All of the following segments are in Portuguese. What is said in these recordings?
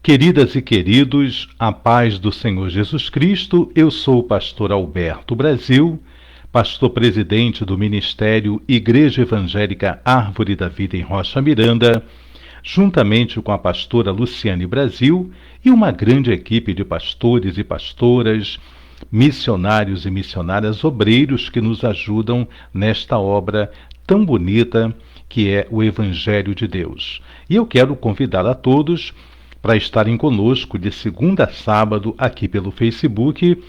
Queridas e queridos, a paz do Senhor Jesus Cristo, eu sou o pastor Alberto Brasil, pastor presidente do Ministério Igreja Evangélica Árvore da Vida em Rocha Miranda, juntamente com a pastora Luciane Brasil e uma grande equipe de pastores e pastoras, missionários e missionárias, obreiros que nos ajudam nesta obra tão bonita que é o Evangelho de Deus. E eu quero convidar a todos para estarem conosco de segunda a sábado aqui pelo Facebook,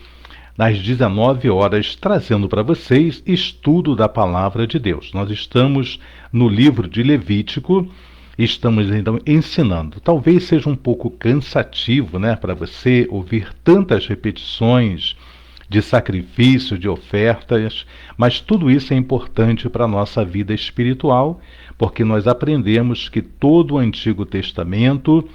às 19 horas, trazendo para vocês estudo da Palavra de Deus. Nós estamos no livro de Levítico, estamos então ensinando. Talvez seja um pouco cansativo, para você ouvir tantas repetições de sacrifício, de ofertas, mas tudo isso é importante para a nossa vida espiritual, porque nós aprendemos que todo o Antigo Testamento,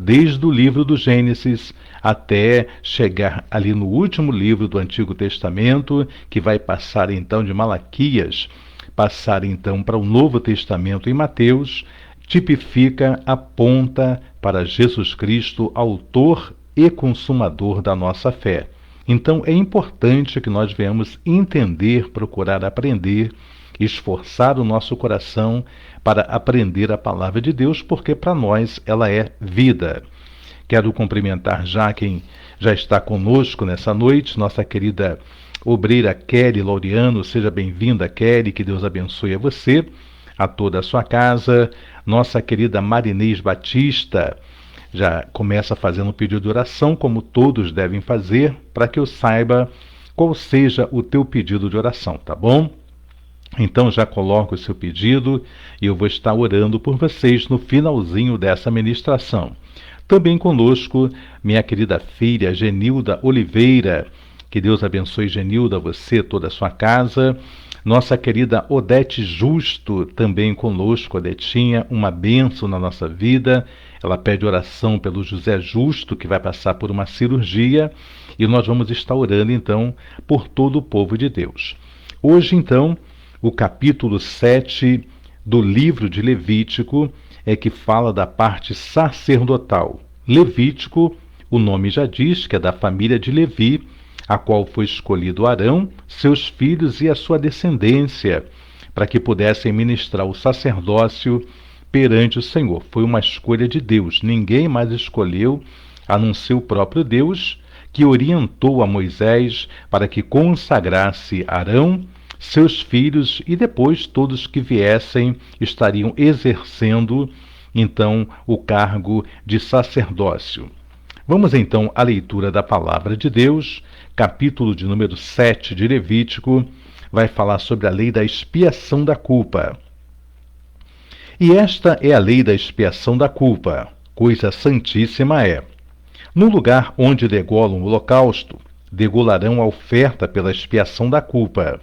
desde o livro do Gênesis até chegar ali no último livro do Antigo Testamento, que vai passar então de Malaquias, passar então para o Novo Testamento em Mateus, tipifica, aponta para Jesus Cristo, autor e consumador da nossa fé. Então é importante que nós venhamos entender, procurar aprender, esforçar o nosso coração para aprender a palavra de Deus, porque para nós ela é vida. Quero cumprimentar já quem já está conosco nessa noite, nossa querida obreira Kelly Laureano. Seja bem-vinda, Kelly, que Deus abençoe a você, a toda a sua casa. Nossa querida Marinês Batista já começa fazendo um pedido de oração, como todos devem fazer, para que eu saiba qual seja o teu pedido de oração, tá bom? Então já coloca o seu pedido e eu vou estar orando por vocês no finalzinho dessa ministração. Também conosco, minha querida filha Genilda Oliveira. Que Deus abençoe, Genilda, você, toda a sua casa. Nossa querida Odete Justo, também conosco. Odetinha, uma bênção na nossa vida. Ela pede oração pelo José Justo, que vai passar por uma cirurgia. E nós vamos estar orando, então, por todo o povo de Deus. Hoje, então, o capítulo 7 do livro de Levítico é que fala da parte sacerdotal. Levítico, o nome já diz que é da família de Levi, a qual foi escolhido Arão, seus filhos e a sua descendência, para que pudessem ministrar o sacerdócio perante o Senhor. Foi uma escolha de Deus, ninguém mais escolheu, a não ser o próprio Deus, que orientou a Moisés para que consagrasse Arão, seus filhos, e depois todos que viessem estariam exercendo então o cargo de sacerdócio. Vamos então à leitura da palavra de Deus. Capítulo de número 7 de Levítico vai falar sobre a lei da expiação da culpa. E esta é a lei da expiação da culpa, coisa santíssima é: no lugar onde degolam o holocausto, degolarão a oferta pela expiação da culpa,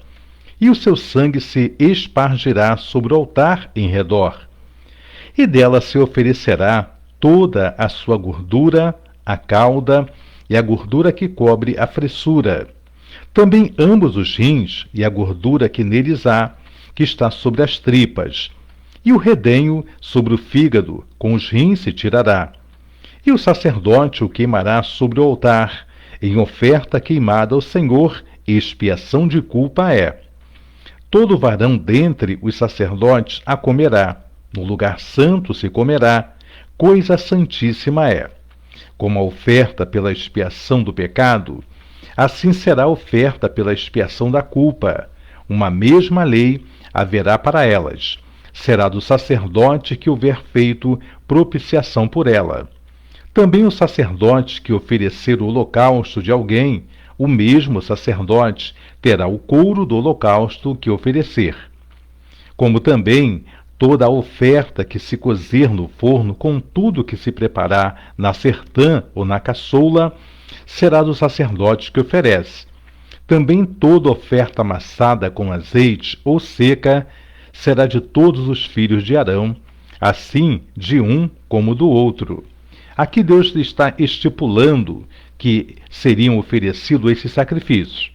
e o seu sangue se espargirá sobre o altar em redor, e dela se oferecerá toda a sua gordura, a cauda e a gordura que cobre a fressura, também ambos os rins e a gordura que neles há, que está sobre as tripas, e o redenho sobre o fígado, com os rins se tirará. E o sacerdote o queimará sobre o altar, em oferta queimada ao Senhor, e expiação de culpa é. Todo varão dentre os sacerdotes a comerá, no lugar santo se comerá, coisa santíssima é. Como a oferta pela expiação do pecado, assim será a oferta pela expiação da culpa. Uma mesma lei haverá para elas. Será do sacerdote que houver feito propiciação por ela. Também o sacerdote que oferecer o holocausto de alguém, o mesmo sacerdote terá o couro do holocausto que oferecer. Como também toda a oferta que se cozer no forno com tudo que se preparar na sertã ou na caçoula, será do sacerdote que oferece. Também toda oferta amassada com azeite ou seca será de todos os filhos de Arão, assim de um como do outro. Aqui Deus está estipulando que seriam oferecidos esses sacrifícios.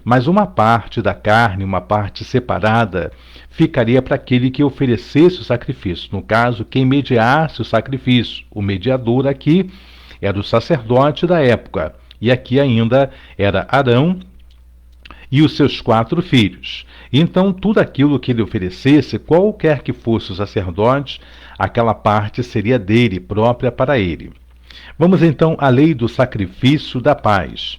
Mas uma parte da carne, uma parte separada, ficaria para aquele que oferecesse o sacrifício. No caso, quem mediasse o sacrifício. O mediador aqui era o sacerdote da época, e aqui ainda era Arão e os seus 4 filhos. Então, tudo aquilo que ele oferecesse, qualquer que fosse o sacerdote, aquela parte seria dele, própria para ele. Vamos então à lei do sacrifício da paz.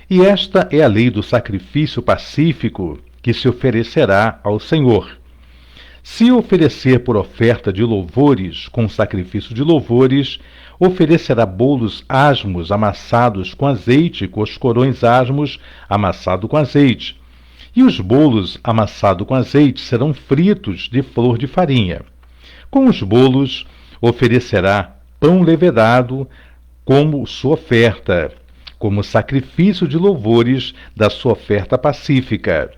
E esta é a lei do sacrifício pacífico que se oferecerá ao Senhor. Se oferecer por oferta de louvores, com sacrifício de louvores, oferecerá bolos asmos amassados com azeite, com os corões asmos amassados com azeite. E os bolos amassados com azeite serão fritos de flor de farinha. Com os bolos oferecerá pão levedado como sua oferta, como sacrifício de louvores da sua oferta pacífica.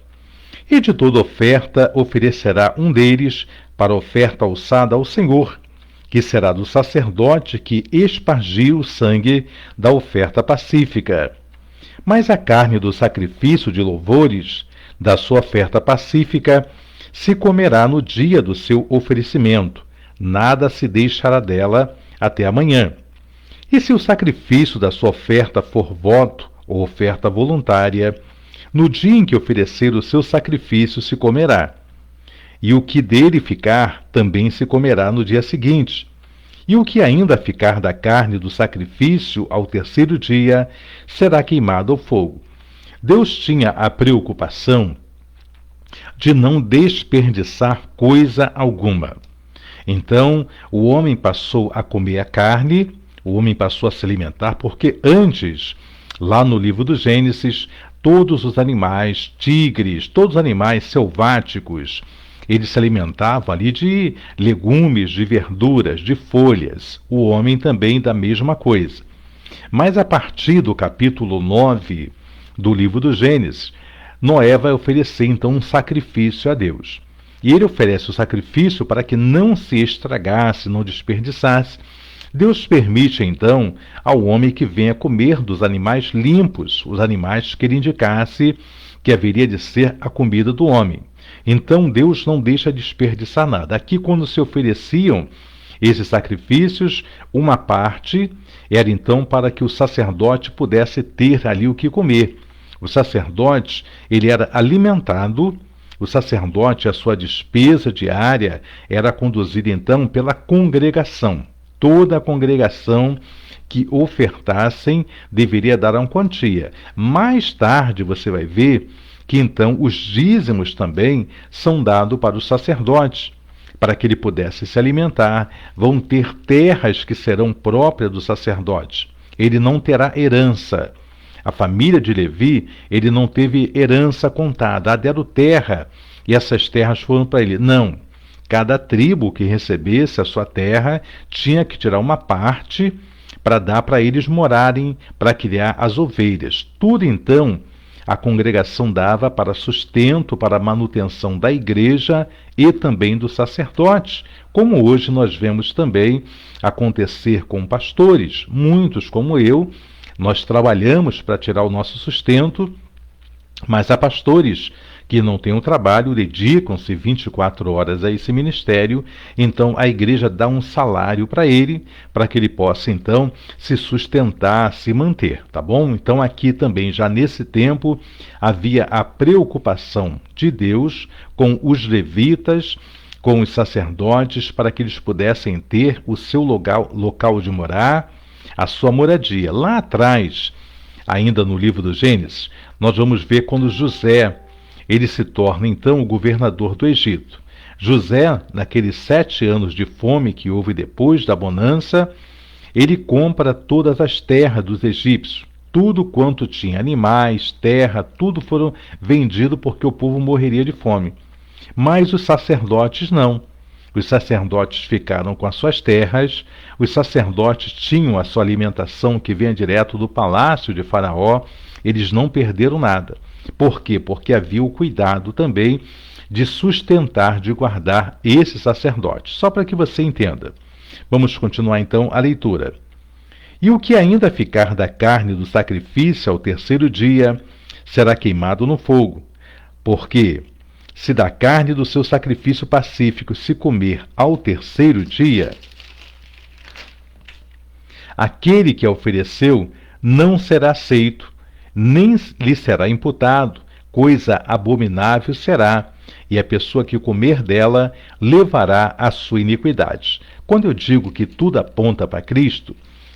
E de toda oferta oferecerá um deles para oferta alçada ao Senhor, que será do sacerdote que espargiu o sangue da oferta pacífica. Mas a carne do sacrifício de louvores da sua oferta pacífica se comerá no dia do seu oferecimento, nada se deixará dela até amanhã. E se o sacrifício da sua oferta for voto ou oferta voluntária, no dia em que oferecer o seu sacrifício se comerá. E o que dele ficar também se comerá no dia seguinte. E o que ainda ficar da carne do sacrifício ao terceiro dia será queimado ao fogo. Deus tinha a preocupação de não desperdiçar coisa alguma. Então, o homem passou a comer a carne, o homem passou a se alimentar, porque antes, lá no livro do Gênesis, todos os animais, tigres, todos os animais selváticos, eles se alimentavam ali de legumes, de verduras, de folhas. O homem também da mesma coisa. Mas a partir do capítulo 9 do livro do Gênesis, Noé vai oferecer então um sacrifício a Deus. E ele oferece o sacrifício para que não se estragasse, não desperdiçasse. Deus permite então ao homem que venha comer dos animais limpos, os animais que ele indicasse que haveria de ser a comida do homem. Então Deus não deixa desperdiçar nada. Aqui, quando se ofereciam esses sacrifícios, uma parte era então para que o sacerdote pudesse ter ali o que comer. O sacerdote, ele era alimentado. O sacerdote, a sua despesa diária era conduzida então pela congregação. Toda a congregação que ofertassem deveria dar uma quantia. Mais tarde você vai ver que então os dízimos também são dados para os sacerdotes, para que ele pudesse se alimentar. Vão ter terras que serão próprias do sacerdote. Ele não terá herança. A família de Levi, ele não teve herança contada. Deram terra e essas terras foram para ele. Não. Cada tribo que recebesse a sua terra tinha que tirar uma parte para dar para eles morarem, para criar as ovelhas. Tudo então a congregação dava para sustento, para a manutenção da igreja e também do sacerdote, como hoje nós vemos também acontecer com pastores. Muitos, como eu, nós trabalhamos para tirar o nosso sustento, mas há pastores que não têm um trabalho, dedicam-se 24 horas a esse ministério, então a igreja dá um salário para ele, para que ele possa então se sustentar, se manter, tá bom? Então aqui também, já nesse tempo, havia a preocupação de Deus com os levitas, com os sacerdotes, para que eles pudessem ter o seu local de morar, a sua moradia. Lá atrás, ainda no livro do Gênesis, nós vamos ver quando José ele se torna então o governador do Egito. José, naqueles 7 anos de fome que houve depois da bonança, ele compra todas as terras dos egípcios. Tudo quanto tinha animais, terra, tudo foram vendido porque o povo morreria de fome. Mas os sacerdotes não. Os sacerdotes ficaram com as suas terras, os sacerdotes tinham a sua alimentação que vinha direto do palácio de Faraó, eles não perderam nada. Por quê? Porque havia o cuidado também de sustentar, de guardar esses sacerdotes. Só para que você entenda. Vamos continuar então a leitura. E o que ainda ficar da carne do sacrifício ao terceiro dia será queimado no fogo. Porque se da carne do seu sacrifício pacífico se comer ao terceiro dia, aquele que a ofereceu não será aceito, nem lhe será imputado, coisa abominável será, e a pessoa que comer dela levará a sua iniquidade. Quando eu digo que tudo aponta para Cristo,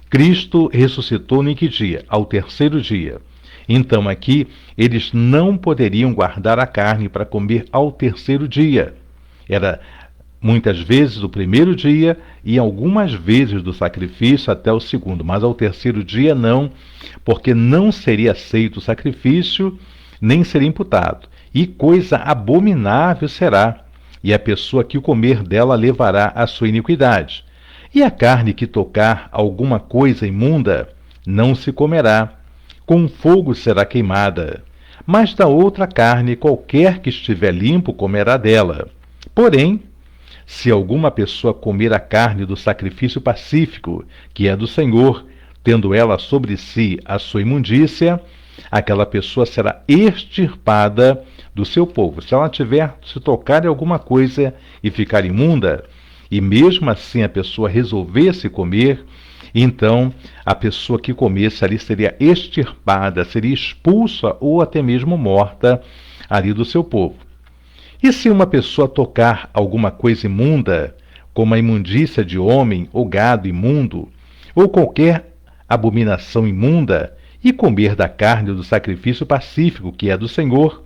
Cristo ressuscitou em que dia? Ao terceiro dia. Então aqui eles não poderiam guardar a carne para comer ao terceiro dia. Era muitas vezes o primeiro dia e algumas vezes do sacrifício até o segundo, mas ao terceiro dia não, porque não seria aceito o sacrifício, nem seria imputado. E coisa abominável será, e a pessoa que o comer dela levará a sua iniquidade. E a carne que tocar alguma coisa imunda não se comerá, com fogo será queimada. Mas da outra carne qualquer que estiver limpo comerá dela. Porém, se alguma pessoa comer a carne do sacrifício pacífico, que é do Senhor, tendo ela sobre si a sua imundícia, aquela pessoa será extirpada do seu povo. Se ela se tocar em alguma coisa e ficar imunda, e mesmo assim a pessoa resolvesse comer, então a pessoa que comesse ali seria extirpada, seria expulsa ou até mesmo morta ali do seu povo. E se uma pessoa tocar alguma coisa imunda, como a imundícia de homem ou gado imundo, ou qualquer abominação imunda, e comer da carne do sacrifício pacífico, que é do Senhor,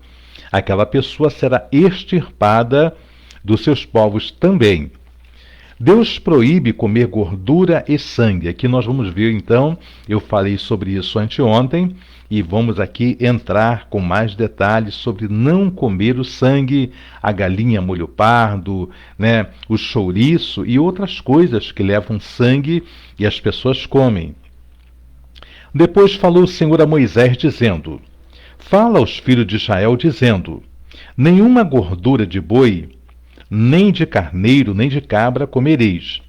aquela pessoa será extirpada dos seus povos também. Deus proíbe comer gordura e sangue. Aqui nós vamos ver, então, eu falei sobre isso anteontem, e vamos aqui entrar com mais detalhes sobre não comer o sangue, a galinha molho pardo, né, o chouriço e outras coisas que levam sangue e as pessoas comem. Depois falou o Senhor a Moisés, dizendo: Fala aos filhos de Israel, dizendo: Nenhuma gordura de boi, nem de carneiro, nem de cabra comereis.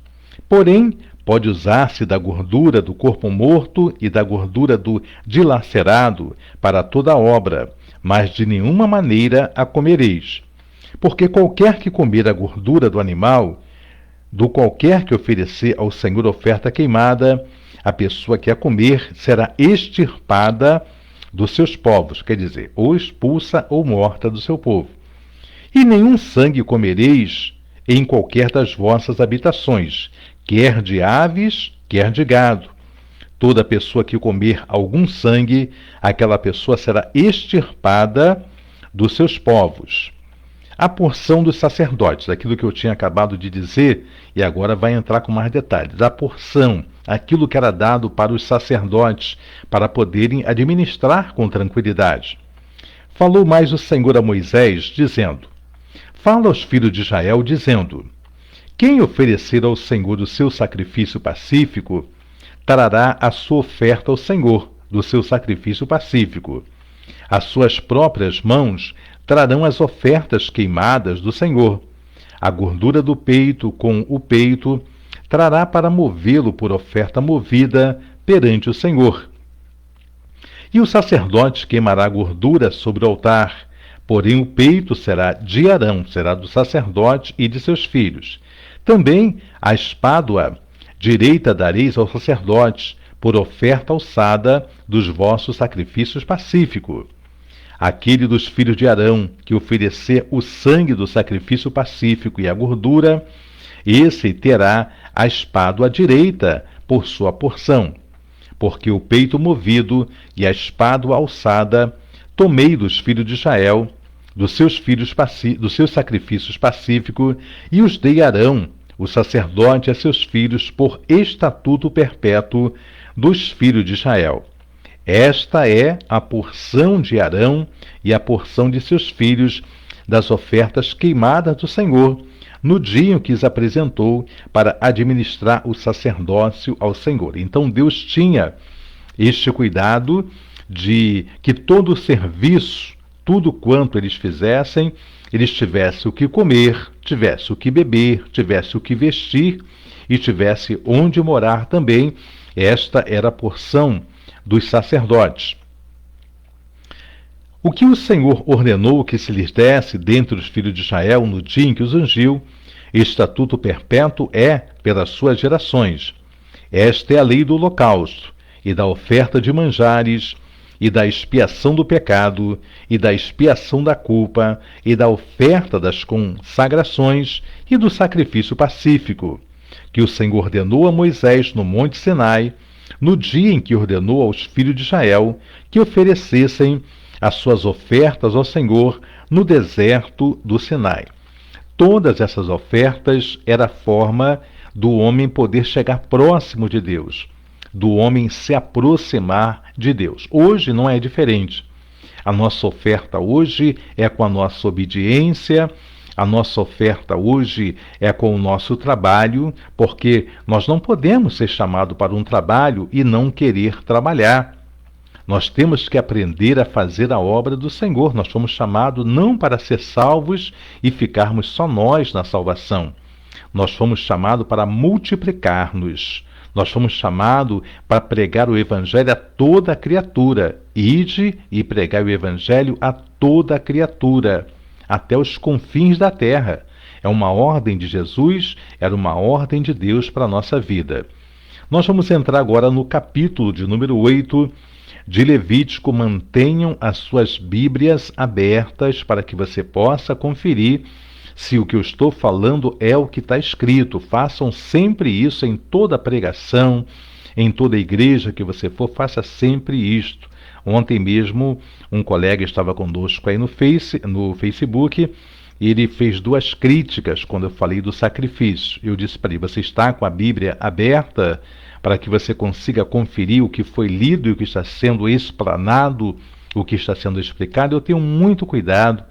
Porém, pode usar-se da gordura do corpo morto e da gordura do dilacerado para toda a obra, mas de nenhuma maneira a comereis. Porque qualquer que comer a gordura do animal, do qualquer que oferecer ao Senhor oferta queimada, a pessoa que a comer será extirpada dos seus povos, quer dizer, ou expulsa ou morta do seu povo. E nenhum sangue comereis em qualquer das vossas habitações, quer de aves, quer de gado. Toda pessoa que comer algum sangue, aquela pessoa será extirpada dos seus povos. A porção dos sacerdotes, aquilo que eu tinha acabado de dizer, e agora vai entrar com mais detalhes. A porção, aquilo que era dado para os sacerdotes, para poderem administrar com tranquilidade. Falou mais o Senhor a Moisés, dizendo: Fala aos filhos de Israel, dizendo: Quem oferecer ao Senhor o seu sacrifício pacífico, trará a sua oferta ao Senhor do seu sacrifício pacífico. As suas próprias mãos trarão as ofertas queimadas do Senhor. A gordura do peito com o peito trará para movê-lo por oferta movida perante o Senhor. E o sacerdote queimará a gordura sobre o altar, porém o peito será de Arão, será do sacerdote e de seus filhos. Também a espádua direita dareis ao sacerdote, por oferta alçada dos vossos sacrifícios pacíficos. Aquele dos filhos de Arão que oferecer o sangue do sacrifício pacífico e a gordura, esse terá a espádua à direita por sua porção. Porque o peito movido e a espádua alçada tomei dos filhos de Israel, dos seus sacrifícios pacíficos, e os dei a Arão, o sacerdote, a seus filhos, por estatuto perpétuo dos filhos de Israel. Esta é a porção de Arão e a porção de seus filhos das ofertas queimadas do Senhor, no dia em que os apresentou para administrar o sacerdócio ao Senhor. Então Deus tinha este cuidado de que todo o serviço, tudo quanto eles fizessem, eles tivessem o que comer, tivessem o que beber, tivessem o que vestir e tivessem onde morar também. Esta era a porção dos sacerdotes. O que o Senhor ordenou que se lhes desse dentre os filhos de Israel no dia em que os ungiu, estatuto perpétuo é pelas suas gerações. Esta é a lei do holocausto, e da oferta de manjares, e da expiação do pecado, e da expiação da culpa, e da oferta das consagrações, e do sacrifício pacífico, que o Senhor ordenou a Moisés no monte Sinai, no dia em que ordenou aos filhos de Israel que oferecessem as suas ofertas ao Senhor no deserto do Sinai. Todas essas ofertas era a forma do homem poder chegar próximo de Deus, do homem se aproximar de Deus. Hoje não é diferente. A nossa oferta hoje é com a nossa obediência, a nossa oferta hoje é com o nosso trabalho, porque nós não podemos ser chamados para um trabalho e não querer trabalhar. Nós temos que aprender a fazer a obra do Senhor. Nós fomos chamados não para ser salvos e ficarmos só nós na salvação. Nós fomos chamados para multiplicar-nos. Nós fomos chamados para pregar o Evangelho a toda a criatura. Ide e pregai o Evangelho a toda a criatura, até os confins da terra. É uma ordem de Jesus, era uma ordem de Deus para a nossa vida. Nós vamos entrar agora no capítulo de número 8 de Levítico. Mantenham as suas Bíblias abertas para que você possa conferir se o que eu estou falando é o que está escrito. Façam sempre isso em toda pregação, em toda igreja que você for, faça sempre isto. Ontem mesmo, um colega estava conosco aí no Facebook, e ele fez 2 críticas quando eu falei do sacrifício. Eu disse para ele: você está com a Bíblia aberta para que você consiga conferir o que foi lido e o que está sendo explanado, o que está sendo explicado? Eu tenho muito cuidado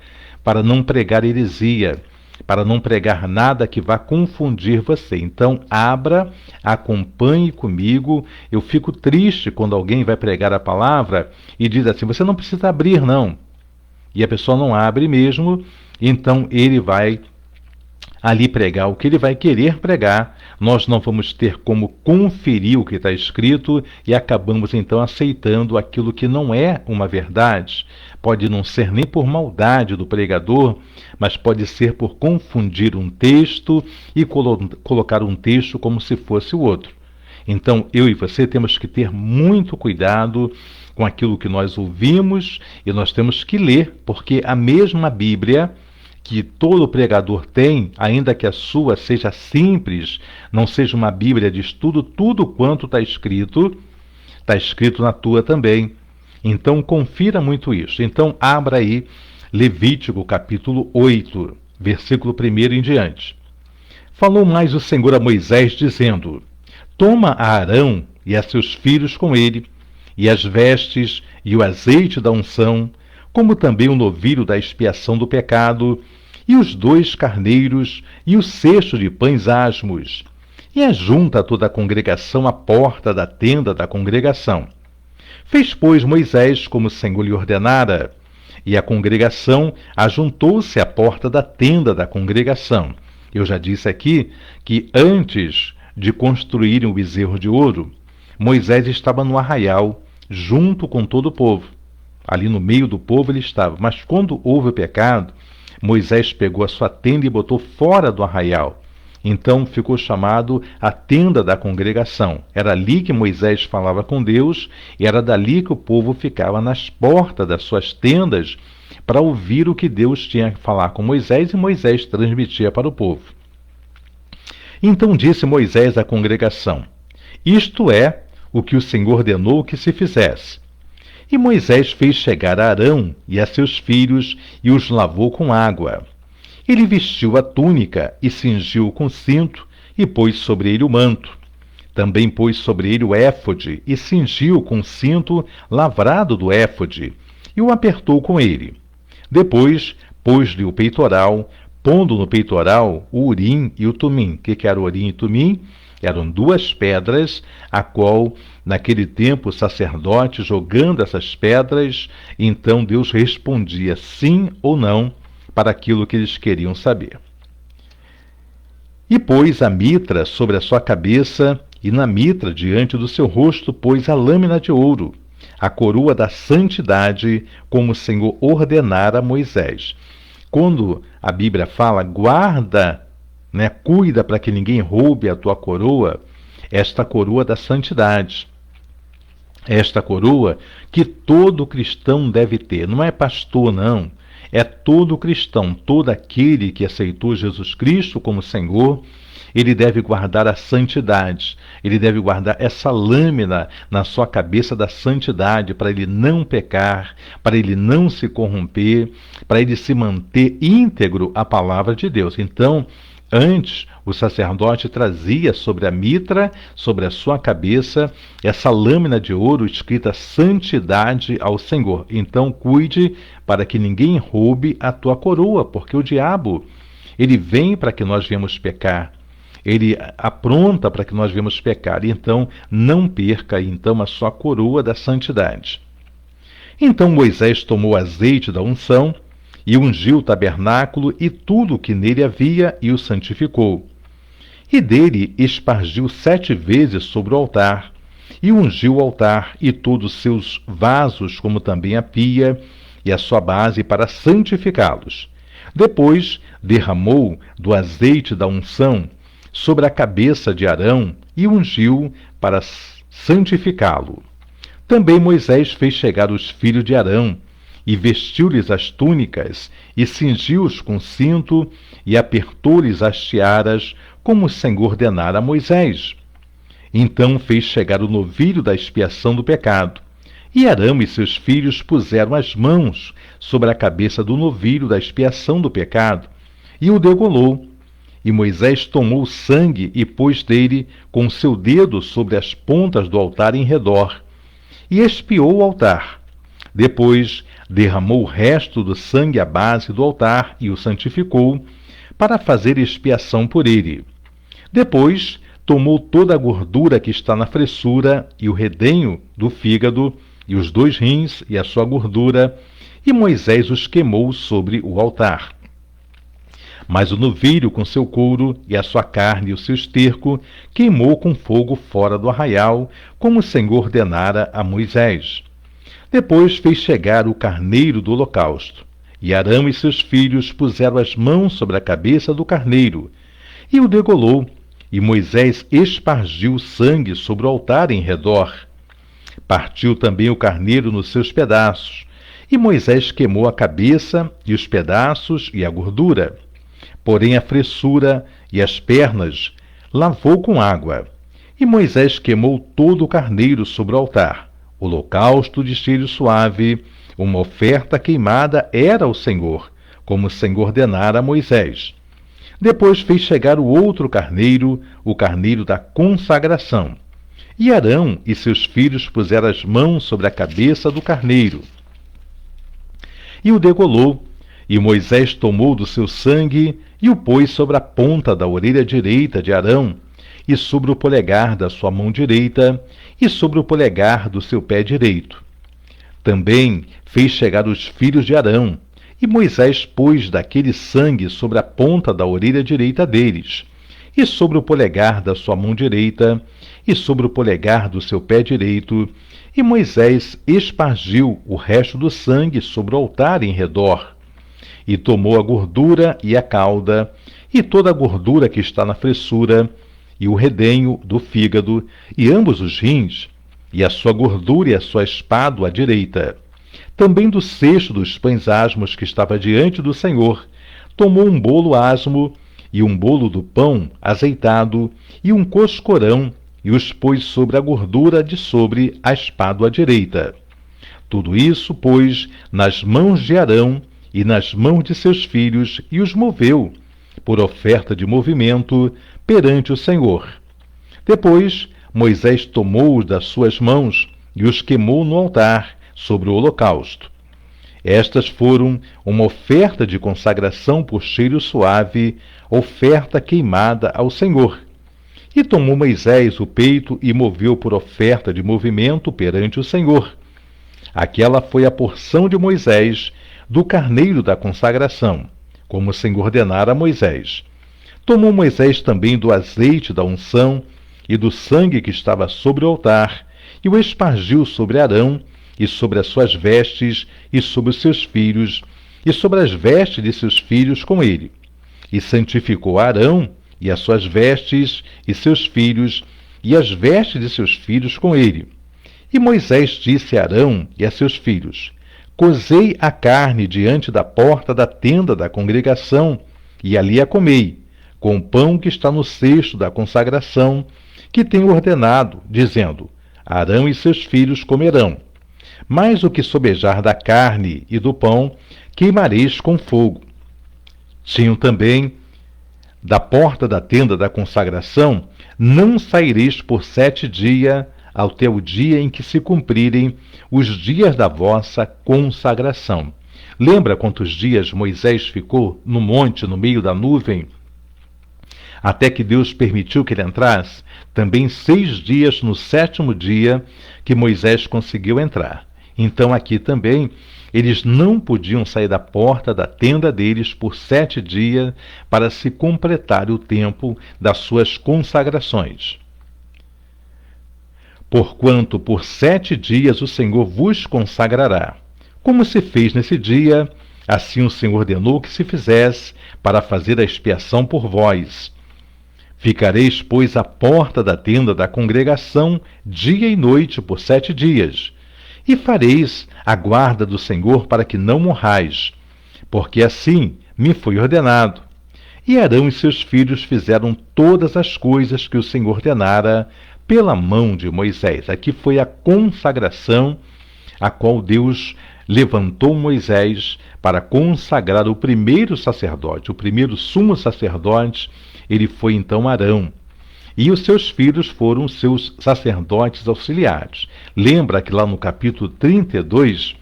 para não pregar heresia, para não pregar nada que vá confundir você. Então, abra, acompanhe comigo. Eu fico triste quando alguém vai pregar a palavra e diz assim: você não precisa abrir, não. E a pessoa não abre mesmo, então ele vai ali pregar o que ele vai querer pregar. Nós não vamos ter como conferir o que está escrito e acabamos então aceitando aquilo que não é uma verdade. Pode não ser nem por maldade do pregador, mas pode ser por confundir um texto e colocar um texto como se fosse o outro. Então, eu e você temos que ter muito cuidado com aquilo que nós ouvimos, e nós temos que ler, porque a mesma Bíblia que todo pregador tem, ainda que a sua seja simples, não seja uma Bíblia de estudo, tudo quanto está escrito na tua também. Então, confira muito isso. Então, abra aí Levítico capítulo 8, versículo 1 em diante. Falou mais o Senhor a Moisés, dizendo: toma a Arão e a seus filhos com ele, e as vestes e o azeite da unção, como também o novilho da expiação do pecado, e os 2 carneiros, e o cesto de pães asmos, e ajunta toda a congregação à porta da tenda da congregação. Fez, pois, Moisés como o Senhor lhe ordenara, e a congregação ajuntou-se à porta da tenda da congregação. Eu já disse aqui que antes de construírem o bezerro de ouro, Moisés estava no arraial, junto com todo o povo. Ali no meio do povo ele estava. Mas quando houve o pecado, Moisés pegou a sua tenda e botou fora do arraial. Então ficou chamado a tenda da congregação. Era ali que Moisés falava com Deus, e era dali que o povo ficava nas portas das suas tendas para ouvir o que Deus tinha que falar com Moisés, e Moisés transmitia para o povo. Então disse Moisés à congregação: isto é o que o Senhor ordenou que se fizesse. E Moisés fez chegar a Arão e a seus filhos e os lavou com água. Ele vestiu a túnica e cingiu com cinto e pôs sobre ele o manto. Também pôs sobre ele o éfode e cingiu com cinto lavrado do éfode e o apertou com ele. Depois pôs-lhe o peitoral, pondo no peitoral o urim e o tumim. O que era o urim e tumim? Eram 2 pedras, a qual, naquele tempo, o sacerdote, jogando essas pedras, então Deus respondia sim ou não para aquilo que eles queriam saber. E pôs a mitra sobre a sua cabeça, e na mitra, diante do seu rosto, pôs a lâmina de ouro, a coroa da santidade, como o Senhor ordenara a Moisés. Quando a Bíblia fala, guarda, cuida para que ninguém roube a tua coroa, esta coroa da santidade. Esta coroa que todo cristão deve ter. Não é pastor, não. É todo cristão, todo aquele que aceitou Jesus Cristo como Senhor. Ele deve guardar a santidade, ele deve guardar essa lâmina na sua cabeça da santidade, para ele não pecar, para ele não se corromper, para ele se manter íntegro à palavra de Deus. Então, antes, o sacerdote trazia sobre a mitra, sobre a sua cabeça, essa lâmina de ouro escrita santidade ao Senhor. Então, cuide para que ninguém roube a tua coroa, porque o diabo, ele vem para que nós venhamos pecar. Ele apronta para que nós venhamos pecar. Então, não perca então a sua coroa da santidade. Então Moisés tomou azeite da unção e ungiu o tabernáculo e tudo o que nele havia e o santificou. E dele espargiu 7 vezes sobre o altar, e ungiu o altar e todos os seus vasos, como também a pia e a sua base, para santificá-los. Depois derramou do azeite da unção sobre a cabeça de Arão e ungiu para santificá-lo. Também Moisés fez chegar os filhos de Arão, e vestiu-lhes as túnicas, e cingiu-os com cinto, e apertou-lhes as tiaras, como o Senhor ordenara a Moisés. Então fez chegar o novilho da expiação do pecado, e Arão e seus filhos puseram as mãos sobre a cabeça do novilho da expiação do pecado, e o degolou. E Moisés tomou o sangue e pôs dele com o seu dedo sobre as pontas do altar em redor, e expiou o altar. Depois derramou o resto do sangue à base do altar e o santificou, para fazer expiação por ele. Depois tomou toda a gordura que está na fressura, e o redenho do fígado, e os 2 rins, e a sua gordura, e Moisés os queimou sobre o altar. Mas o novilho com seu couro, e a sua carne e o seu esterco, queimou com fogo fora do arraial, como o Senhor ordenara a Moisés. Depois fez chegar o carneiro do holocausto, e Arão e seus filhos puseram as mãos sobre a cabeça do carneiro, e o degolou, e Moisés espargiu o sangue sobre o altar em redor. Partiu também o carneiro nos seus pedaços, e Moisés queimou a cabeça, e os pedaços, e a gordura. Porém a fressura e as pernas lavou com água. E Moisés queimou todo o carneiro sobre o altar. Holocausto de cheiro suave, uma oferta queimada era ao Senhor, como o Senhor ordenara a Moisés. Depois fez chegar o outro carneiro, o carneiro da consagração. E Arão e seus filhos puseram as mãos sobre a cabeça do carneiro, e o degolou. E Moisés tomou do seu sangue e o pôs sobre a ponta da orelha direita de Arão, e sobre o polegar da sua mão direita, e sobre o polegar do seu pé direito. Também fez chegar os filhos de Arão, e Moisés pôs daquele sangue sobre a ponta da orelha direita deles, e sobre o polegar da sua mão direita, e sobre o polegar do seu pé direito, e Moisés espargiu o resto do sangue sobre o altar em redor. E tomou a gordura e a cauda, e toda a gordura que está na fressura, e o redenho do fígado, e ambos os rins, e a sua gordura e a sua espádua à direita. Também do cesto dos pães asmos que estava diante do Senhor, tomou um bolo asmo, e um bolo do pão azeitado, e um coscorão, e os pôs sobre a gordura de sobre a espádua à direita. Tudo isso pôs nas mãos de Arão, e nas mãos de seus filhos, e os moveu, por oferta de movimento, perante o Senhor. Depois, Moisés tomou-os das suas mãos, e os queimou no altar, sobre o holocausto. Estas foram uma oferta de consagração por cheiro suave, oferta queimada ao Senhor. E tomou Moisés o peito e moveu por oferta de movimento perante o Senhor. Aquela foi a porção de Moisés, do carneiro da consagração, como o Senhor ordenara a Moisés. Tomou Moisés também do azeite da unção e do sangue que estava sobre o altar, e o espargiu sobre Arão, e sobre as suas vestes, e sobre os seus filhos, e sobre as vestes de seus filhos com ele. E santificou Arão, e as suas vestes, e seus filhos, e as vestes de seus filhos com ele. E Moisés disse a Arão e a seus filhos: Cozei a carne diante da porta da tenda da congregação, e ali a comei, com o pão que está no cesto da consagração, que tenho ordenado, dizendo: Arão e seus filhos comerão. Mas o que sobejar da carne e do pão, queimareis com fogo. Tinham também da porta da tenda da consagração: não saireis por 7 dias, até o dia em que se cumprirem os dias da vossa consagração. Lembra quantos dias Moisés ficou no monte, no meio da nuvem, até que Deus permitiu que ele entrasse? Também 6 dias no 7º dia que Moisés conseguiu entrar. Então aqui também eles não podiam sair da porta da tenda deles por 7 dias para se completar o tempo das suas consagrações. Porquanto por 7 dias o Senhor vos consagrará. Como se fez nesse dia, assim o Senhor ordenou que se fizesse, para fazer a expiação por vós. Ficareis, pois, à porta da tenda da congregação, dia e noite, por 7 dias. E fareis a guarda do Senhor, para que não morrais, porque assim me foi ordenado. E Arão e seus filhos fizeram todas as coisas que o Senhor ordenara pela mão de Moisés. Aqui foi a consagração a qual Deus levantou Moisés para consagrar o primeiro sacerdote, o primeiro sumo sacerdote. Ele foi então Arão. E os seus filhos foram seus sacerdotes auxiliares. Lembra que lá no capítulo 32,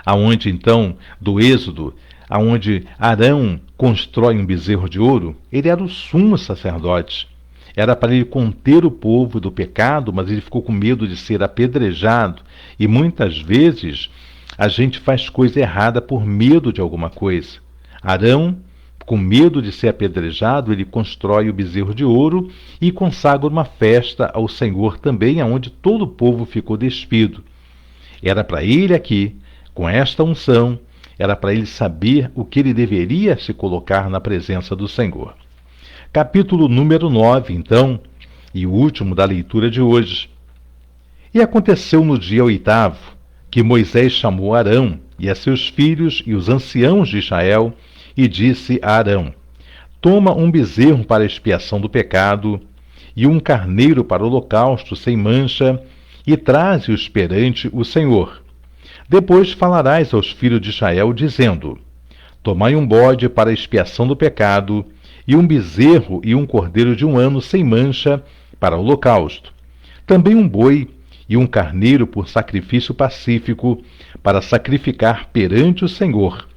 aonde então, do Êxodo, aonde Arão constrói um bezerro de ouro, ele era o sumo sacerdote. Era para ele conter o povo do pecado, mas ele ficou com medo de ser apedrejado. E muitas vezes a gente faz coisa errada por medo de alguma coisa. Arão, com medo de ser apedrejado, ele constrói o bezerro de ouro e consagra uma festa ao Senhor também, aonde todo o povo ficou despido. Era para ele aqui, com esta unção, era para ele saber o que ele deveria se colocar na presença do Senhor. Capítulo número 9, então, e o último da leitura de hoje. E aconteceu no dia 8º, que Moisés chamou Arão e a seus filhos e os anciãos de Israel, e disse a Arão: Toma um bezerro para a expiação do pecado, e um carneiro para o holocausto sem mancha, e traze-os perante o Senhor. Depois falarás aos filhos de Israel, dizendo: Tomai um bode para a expiação do pecado, e um bezerro e um cordeiro de 1 ano sem mancha para o holocausto. Também um boi e um carneiro por sacrifício pacífico, para sacrificar perante o Senhor.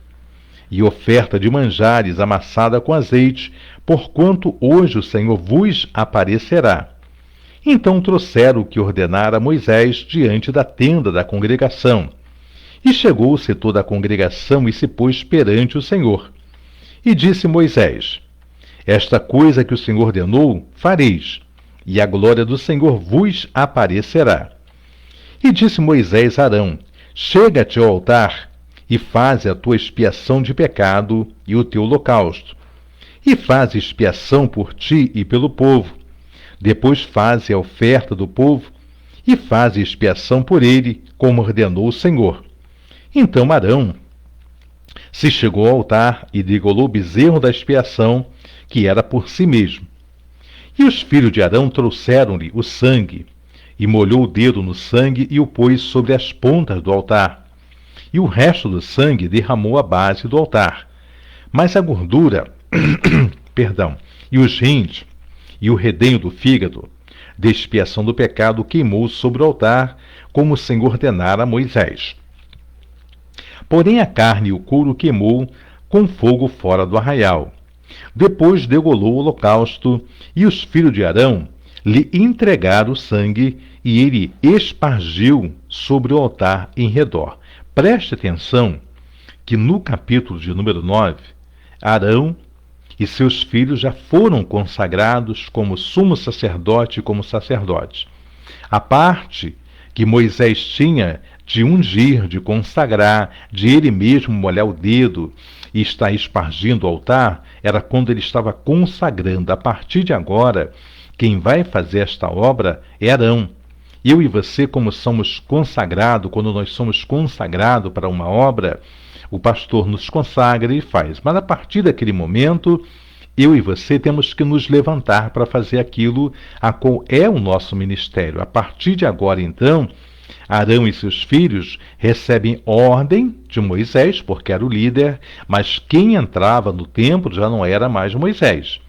E oferta de manjares amassada com azeite, porquanto hoje o Senhor vos aparecerá. Então trouxeram o que ordenara Moisés diante da tenda da congregação. E chegou-se toda a congregação e se pôs perante o Senhor. E disse Moisés: Esta coisa que o Senhor ordenou, fareis, e a glória do Senhor vos aparecerá. E disse Moisés a Arão: Chega-te ao altar, e faze a tua expiação de pecado e o teu holocausto. E faze expiação por ti e pelo povo. Depois faze a oferta do povo, e faze expiação por ele, como ordenou o Senhor. Então Arão se chegou ao altar e degolou o bezerro da expiação, que era por si mesmo. E os filhos de Arão trouxeram-lhe o sangue, e molhou o dedo no sangue e o pôs sobre as pontas do altar. E o resto do sangue derramou à base do altar. Mas a gordura, e os rins, e o redenho do fígado, de expiação do pecado, queimou sobre o altar, como o Senhor ordenara a Moisés. Porém a carne e o couro queimou com fogo fora do arraial. Depois degolou o holocausto, e os filhos de Arão lhe entregaram o sangue, e ele espargiu sobre o altar em redor. Preste atenção que no capítulo de número 9, Arão e seus filhos já foram consagrados como sumo sacerdote e como sacerdote. A parte que Moisés tinha de ungir, de consagrar, de ele mesmo molhar o dedo e estar espargindo o altar, era quando ele estava consagrando. A partir de agora, quem vai fazer esta obra é Arão. Eu e você, como somos consagrados, quando nós somos consagrados para uma obra, o pastor nos consagra e faz. Mas a partir daquele momento, eu e você temos que nos levantar para fazer aquilo a qual é o nosso ministério. A partir de agora, então, Arão e seus filhos recebem ordem de Moisés, porque era o líder, mas quem entrava no templo já não era mais Moisés.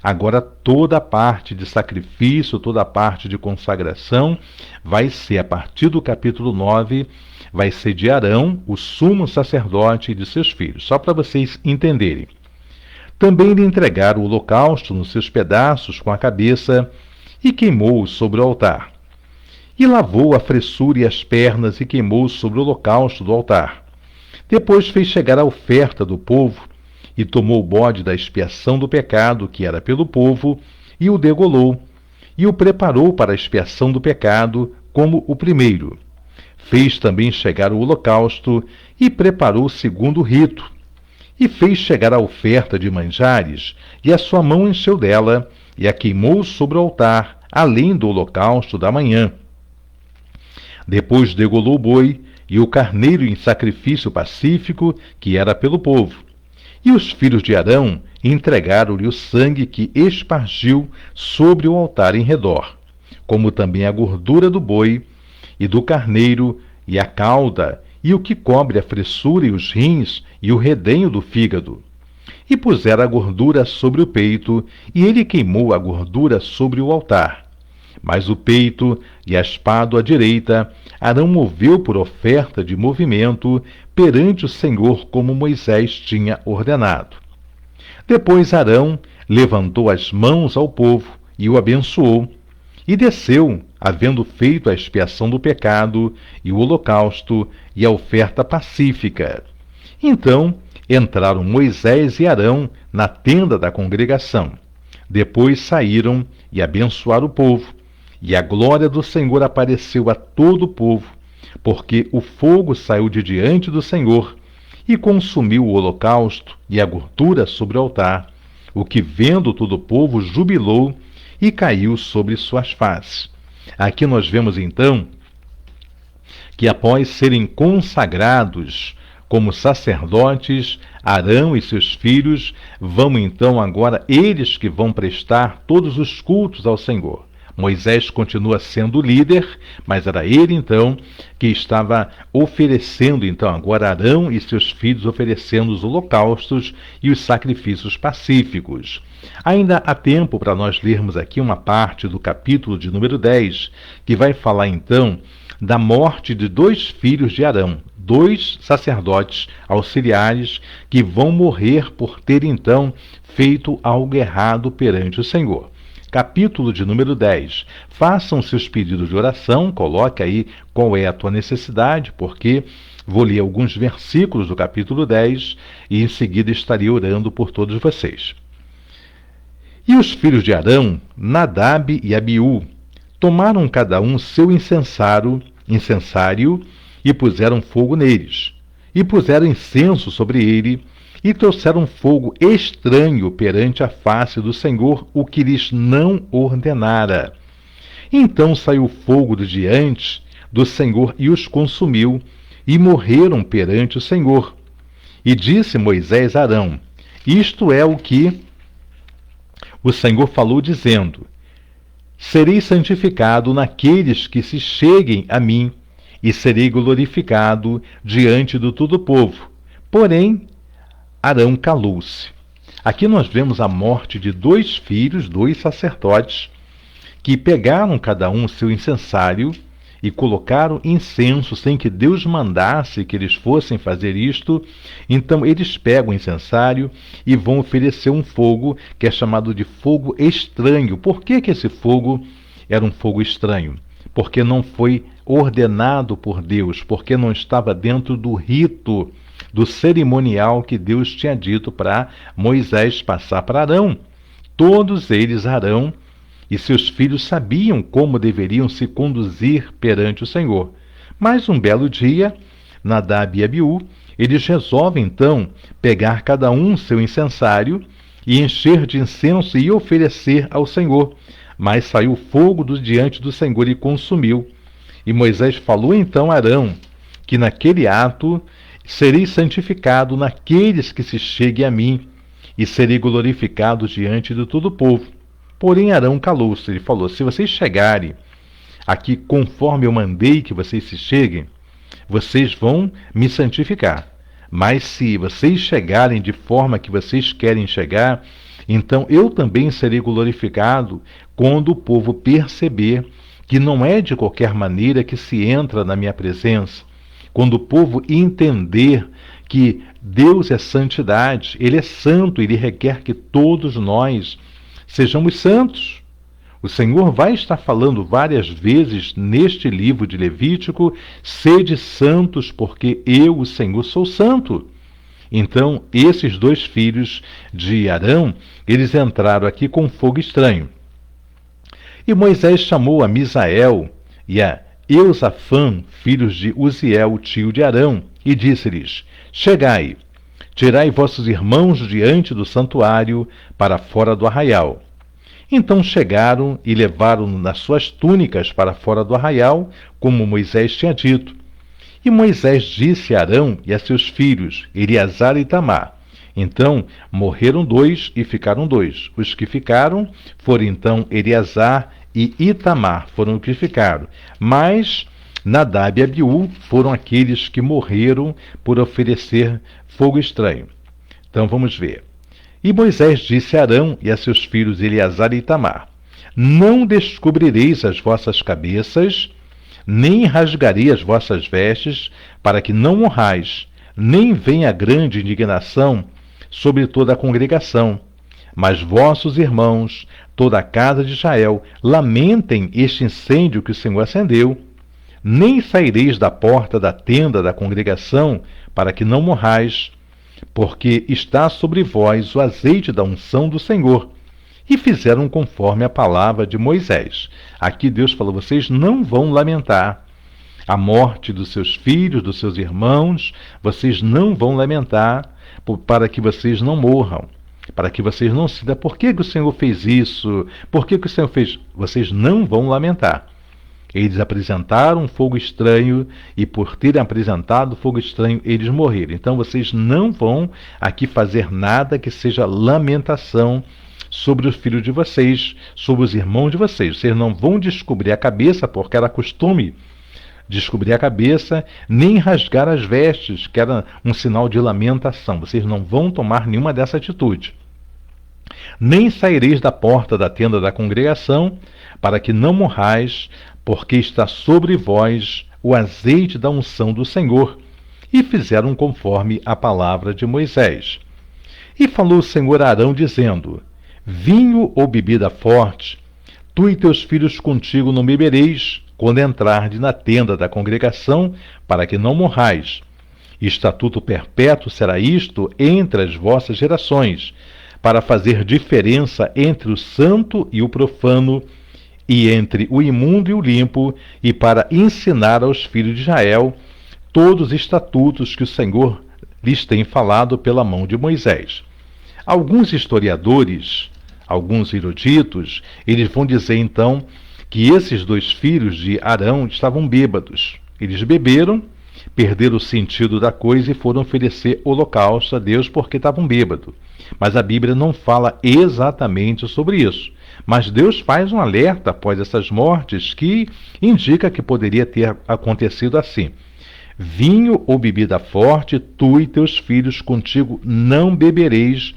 Agora toda a parte de sacrifício, toda a parte de consagração vai ser, a partir do capítulo 9, vai ser de Arão, o sumo sacerdote, e de seus filhos. Só para vocês entenderem. Também lhe entregaram o holocausto nos seus pedaços com a cabeça e queimou-o sobre o altar. E lavou a fressura e as pernas e queimou sobre o holocausto do altar. Depois fez chegar a oferta do povo e tomou o bode da expiação do pecado, que era pelo povo, e o degolou, e o preparou para a expiação do pecado, como o primeiro. Fez também chegar o holocausto e preparou o segundo rito. E fez chegar a oferta de manjares, e a sua mão encheu dela, e a queimou sobre o altar, além do holocausto da manhã. Depois degolou o boi e o carneiro em sacrifício pacífico, que era pelo povo. E os filhos de Arão entregaram-lhe o sangue que espargiu sobre o altar em redor, como também a gordura do boi e do carneiro e a cauda, e o que cobre a fressura e os rins e o redenho do fígado. E puseram a gordura sobre o peito, e ele queimou a gordura sobre o altar. Mas o peito e a espada à direita, Arão moveu por oferta de movimento perante o Senhor, como Moisés tinha ordenado. Depois Arão levantou as mãos ao povo e o abençoou, e desceu, havendo feito a expiação do pecado, e o holocausto, e a oferta pacífica. Então entraram Moisés e Arão na tenda da congregação. Depois saíram e abençoaram o povo. E a glória do Senhor apareceu a todo o povo, porque o fogo saiu de diante do Senhor e consumiu o holocausto e a gordura sobre o altar, o que, vendo todo o povo, jubilou e caiu sobre suas faces. Aqui nós vemos, então, que após serem consagrados como sacerdotes, Arão e seus filhos vão, então, agora eles que vão prestar todos os cultos ao Senhor. Moisés continua sendo líder, mas era ele, então, que estava oferecendo, então, agora Arão e seus filhos oferecendo os holocaustos e os sacrifícios pacíficos. Ainda há tempo para nós lermos aqui uma parte do capítulo de número 10, que vai falar, então, da morte de 2 filhos de Arão, 2 sacerdotes auxiliares que vão morrer por ter, então, feito algo errado perante o Senhor. Capítulo de número 10. Façam seus pedidos de oração, coloque aí qual é a tua necessidade, porque vou ler alguns versículos do capítulo 10 e em seguida estarei orando por todos vocês. E os filhos de Arão, Nadab e Abiú, tomaram cada um seu incensário e puseram fogo neles, e puseram incenso sobre ele, e trouxeram fogo estranho perante a face do Senhor, o que lhes não ordenara. Então saiu fogo de diante do Senhor e os consumiu, e morreram perante o Senhor. E disse Moisés a Arão: isto é o que o Senhor falou, dizendo: serei santificado naqueles que se cheguem a mim, e serei glorificado diante do todo o povo. Porém, Arão calou-se. Aqui nós vemos a morte de 2 filhos, 2 sacerdotes, que pegaram cada um seu incensário e colocaram incenso sem que Deus mandasse que eles fossem fazer isto. Então eles pegam o incensário e vão oferecer um fogo que é chamado de fogo estranho. Por que esse fogo era um fogo estranho? Porque não foi ordenado por Deus, porque não estava dentro do rito, do cerimonial que Deus tinha dito para Moisés passar para Arão. Todos eles, Arão e seus filhos, sabiam como deveriam se conduzir perante o Senhor. Mas um belo dia, Nadab e Abiú, eles resolvem então pegar cada um seu incensário e encher de incenso e oferecer ao Senhor. mas saiu fogo diante do Senhor e consumiu. E Moisés falou então a Arão, que naquele ato serei santificado naqueles que se cheguem a mim, e serei glorificado diante de todo o povo. Porém Arão calou-se. Ele falou: se vocês chegarem aqui conforme eu mandei que vocês se cheguem, vocês vão me santificar. Mas se vocês chegarem de forma que vocês querem chegar, então eu também serei glorificado quando o povo perceber que não é de qualquer maneira que se entra na minha presença. Quando o povo entender que Deus é santidade, Ele é santo, Ele requer que todos nós sejamos santos. O Senhor vai estar falando várias vezes neste livro de Levítico: sede santos, porque eu, o Senhor, sou santo. Então, esses dois filhos de Arão, eles entraram aqui com fogo estranho. E Moisés chamou a Misael e a Eusafã, filhos de Uziel, tio de Arão, e disse-lhes: chegai, tirai vossos irmãos diante do santuário para fora do arraial. Então chegaram e levaram nas suas túnicas para fora do arraial, como Moisés tinha dito. E Moisés disse a Arão e a seus filhos, Eleazar e Itamar. Então morreram 2 e ficaram 2. Os que ficaram foram então Eleazar e Itamar, foram os que ficaram. Mas Nadab e Abiú foram aqueles que morreram por oferecer fogo estranho. Então vamos ver. E Moisés disse a Arão e a seus filhos Eleazar e Itamar: não descobrireis as vossas cabeças, nem rasgarei as vossas vestes, para que não morrais, nem venha grande indignação sobre toda a congregação. Mas vossos irmãos, toda a casa de Israel, lamentem este incêndio que o Senhor acendeu. Nem saireis da porta da tenda da congregação, para que não morrais, porque está sobre vós o azeite da unção do Senhor. E fizeram conforme a palavra de Moisés. Aqui Deus falou: vocês não vão lamentar a morte dos seus filhos, dos seus irmãos, vocês não vão lamentar para que vocês não morram, para que vocês não sintam: por que o Senhor fez isso? Por que o Senhor fez? Vocês não vão lamentar. Eles apresentaram um fogo estranho, e por terem apresentado fogo estranho, eles morreram. Então vocês não vão aqui fazer nada que seja lamentação sobre os filhos de vocês, sobre os irmãos de vocês. Vocês não vão descobrir a cabeça, porque era costume descobrir a cabeça, nem rasgar as vestes, que era um sinal de lamentação. Vocês não vão tomar nenhuma dessa atitude. Nem saireis da porta da tenda da congregação, para que não morrais, porque está sobre vós o azeite da unção do Senhor. E fizeram conforme a palavra de Moisés. E falou o Senhor a Arão, dizendo: vinho ou bebida forte, tu e teus filhos contigo não bebereis, quando entrardes na tenda da congregação, para que não morrais. Estatuto perpétuo será isto entre as vossas gerações, para fazer diferença entre o santo e o profano, e entre o imundo e o limpo, e para ensinar aos filhos de Israel todos os estatutos que o Senhor lhes tem falado pela mão de Moisés. Alguns historiadores, alguns eruditos, eles vão dizer então que esses dois filhos de Arão estavam bêbados. Eles beberam, perderam o sentido da coisa e foram oferecer holocausto a Deus porque estavam bêbados. Mas a Bíblia não fala exatamente sobre isso. Mas Deus faz um alerta após essas mortes que indica que poderia ter acontecido assim: vinho ou bebida forte, tu e teus filhos contigo não bebereis,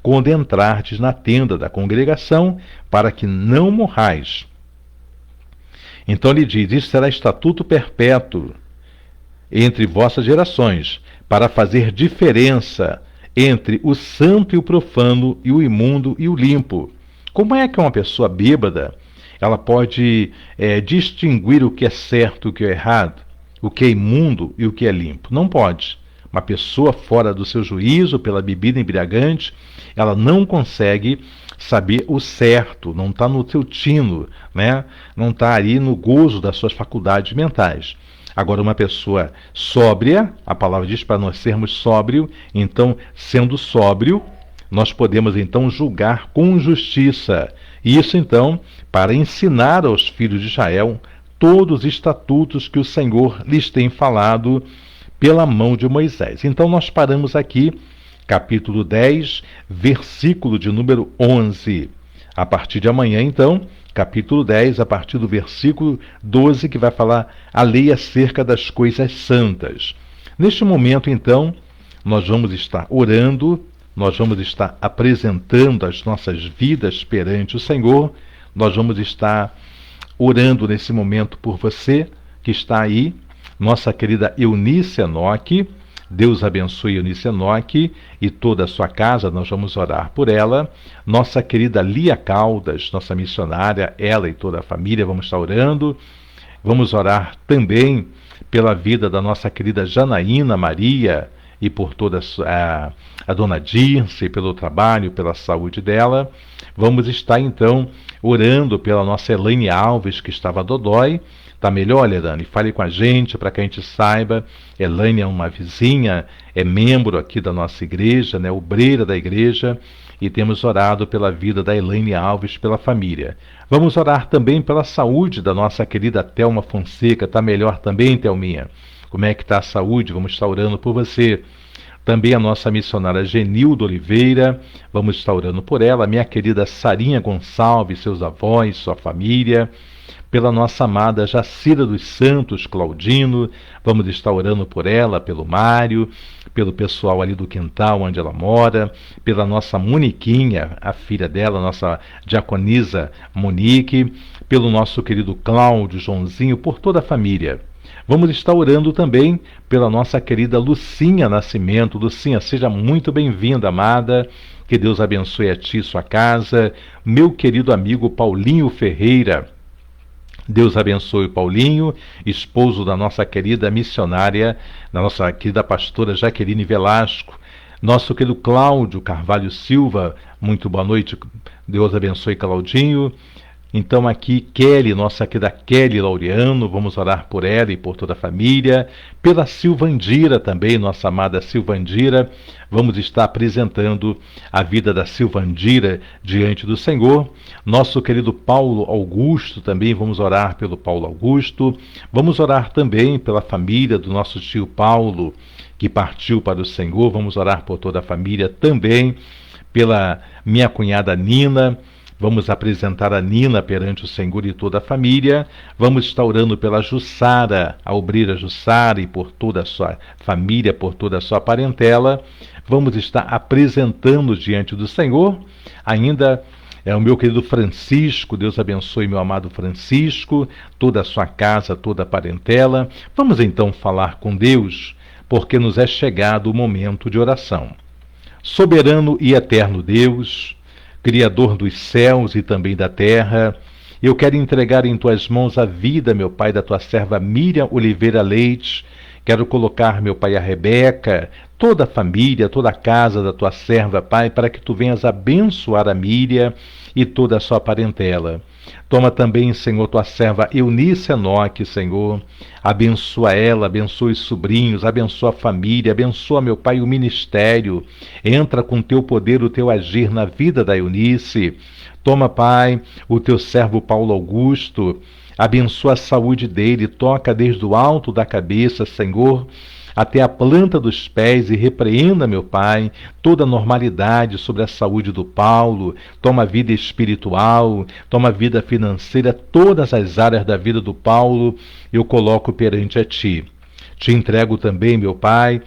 quando entrardes na tenda da congregação, para que não morrais. Então ele diz: isso será estatuto perpétuo entre vossas gerações, para fazer diferença entre o santo e o profano, e o imundo e o limpo. Como é que uma pessoa bêbada ela pode distinguir o que é certo e o que é errado, o que é imundo e o que é limpo? Não pode. Uma pessoa fora do seu juízo pela bebida embriagante, ela não consegue saber o certo, não está no seu tino, né? Não está ali no gozo das suas faculdades mentais. Agora, uma pessoa sóbria, a palavra diz para nós sermos sóbrio, então, sendo sóbrio, nós podemos então julgar com justiça. Isso então para ensinar aos filhos de Israel todos os estatutos que o Senhor lhes tem falado pela mão de Moisés. Então nós paramos aqui, capítulo 10, versículo de número 11. A partir de amanhã, então, capítulo 10, a partir do versículo 12, que vai falar a lei acerca das coisas santas. Neste momento, então, nós vamos estar orando, nós vamos estar apresentando as nossas vidas perante o Senhor, nós vamos estar orando nesse momento por você que está aí, nossa querida Eunice Enoque. Deus abençoe Eunice Enoque e toda a sua casa, nós vamos orar por ela. Nossa querida Lia Caldas, nossa missionária, ela e toda a família, vamos estar orando. Vamos orar também pela vida da nossa querida Janaína Maria e por toda a dona Dirce, pelo trabalho, pela saúde dela. Vamos estar então orando pela nossa Elaine Alves, que estava dodói. Está melhor, Elaine? Fale com a gente para que a gente saiba. Elaine é uma vizinha, é membro aqui da nossa igreja, né, obreira da igreja, e temos orado pela vida da Elaine Alves, pela família. Vamos orar também pela saúde da nossa querida Thelma Fonseca. Está melhor também, Thelminha? Como é que está a saúde? Vamos estar orando por você. Também a nossa missionária Genilda Oliveira, vamos estar orando por ela. Minha querida Sarinha Gonçalves, seus avós, sua família. Pela nossa amada Jacira dos Santos Claudino, vamos estar orando por ela, pelo Mário, pelo pessoal ali do quintal onde ela mora, pela nossa Moniquinha, a filha dela, nossa diaconisa Monique, pelo nosso querido Cláudio, Joãozinho, por toda a família. Vamos estar orando também pela nossa querida Lucinha Nascimento. Lucinha, seja muito bem-vinda, amada. Que Deus abençoe a ti e sua casa. Meu querido amigo Paulinho Ferreira. Deus abençoe o Paulinho, esposo da nossa querida missionária, da nossa querida pastora Jaqueline Velasco. Nosso querido Cláudio Carvalho Silva, muito boa noite. Deus abençoe Claudinho. Então aqui Kelly, nossa querida Kelly Laureano, vamos orar por ela e por toda a família. Pela Silvandira também, nossa amada Silvandira, vamos estar apresentando a vida da Silvandira diante do Senhor. Nosso querido Paulo Augusto também, vamos orar pelo Paulo Augusto. Vamos orar também pela família do nosso tio Paulo, que partiu para o Senhor. Vamos orar por toda a família também. Pela minha cunhada Nina, vamos apresentar a Nina perante o Senhor e toda a família. Vamos estar orando pela Jussara, a obreira Jussara, e por toda a sua família, por toda a sua parentela. Vamos estar apresentando diante do Senhor ainda o meu querido Francisco. Deus abençoe meu amado Francisco, toda a sua casa, toda a parentela. Vamos então falar com Deus, porque nos é chegado o momento de oração. Soberano e eterno Deus, Criador dos céus e também da terra, eu quero entregar em tuas mãos a vida, meu Pai, da tua serva Miriam Oliveira Leite. Quero colocar, meu Pai, a Rebeca, toda a família, toda a casa da tua serva, Pai, para que tu venhas abençoar a Miriam e toda a sua parentela. Toma também, Senhor, tua serva Eunice Enoque, Senhor. Abençoa ela, abençoa os sobrinhos, abençoa a família, abençoa, meu Pai, o ministério. Entra com teu poder, o teu agir na vida da Eunice. Toma, Pai, o teu servo Paulo Augusto. Abençoa a saúde dele, toca desde o alto da cabeça, Senhor, até a planta dos pés, e repreenda, meu Pai, toda normalidade sobre a saúde do Paulo. Toma a vida espiritual, toma a vida financeira, todas as áreas da vida do Paulo eu coloco perante a Ti. Te entrego também, meu Pai,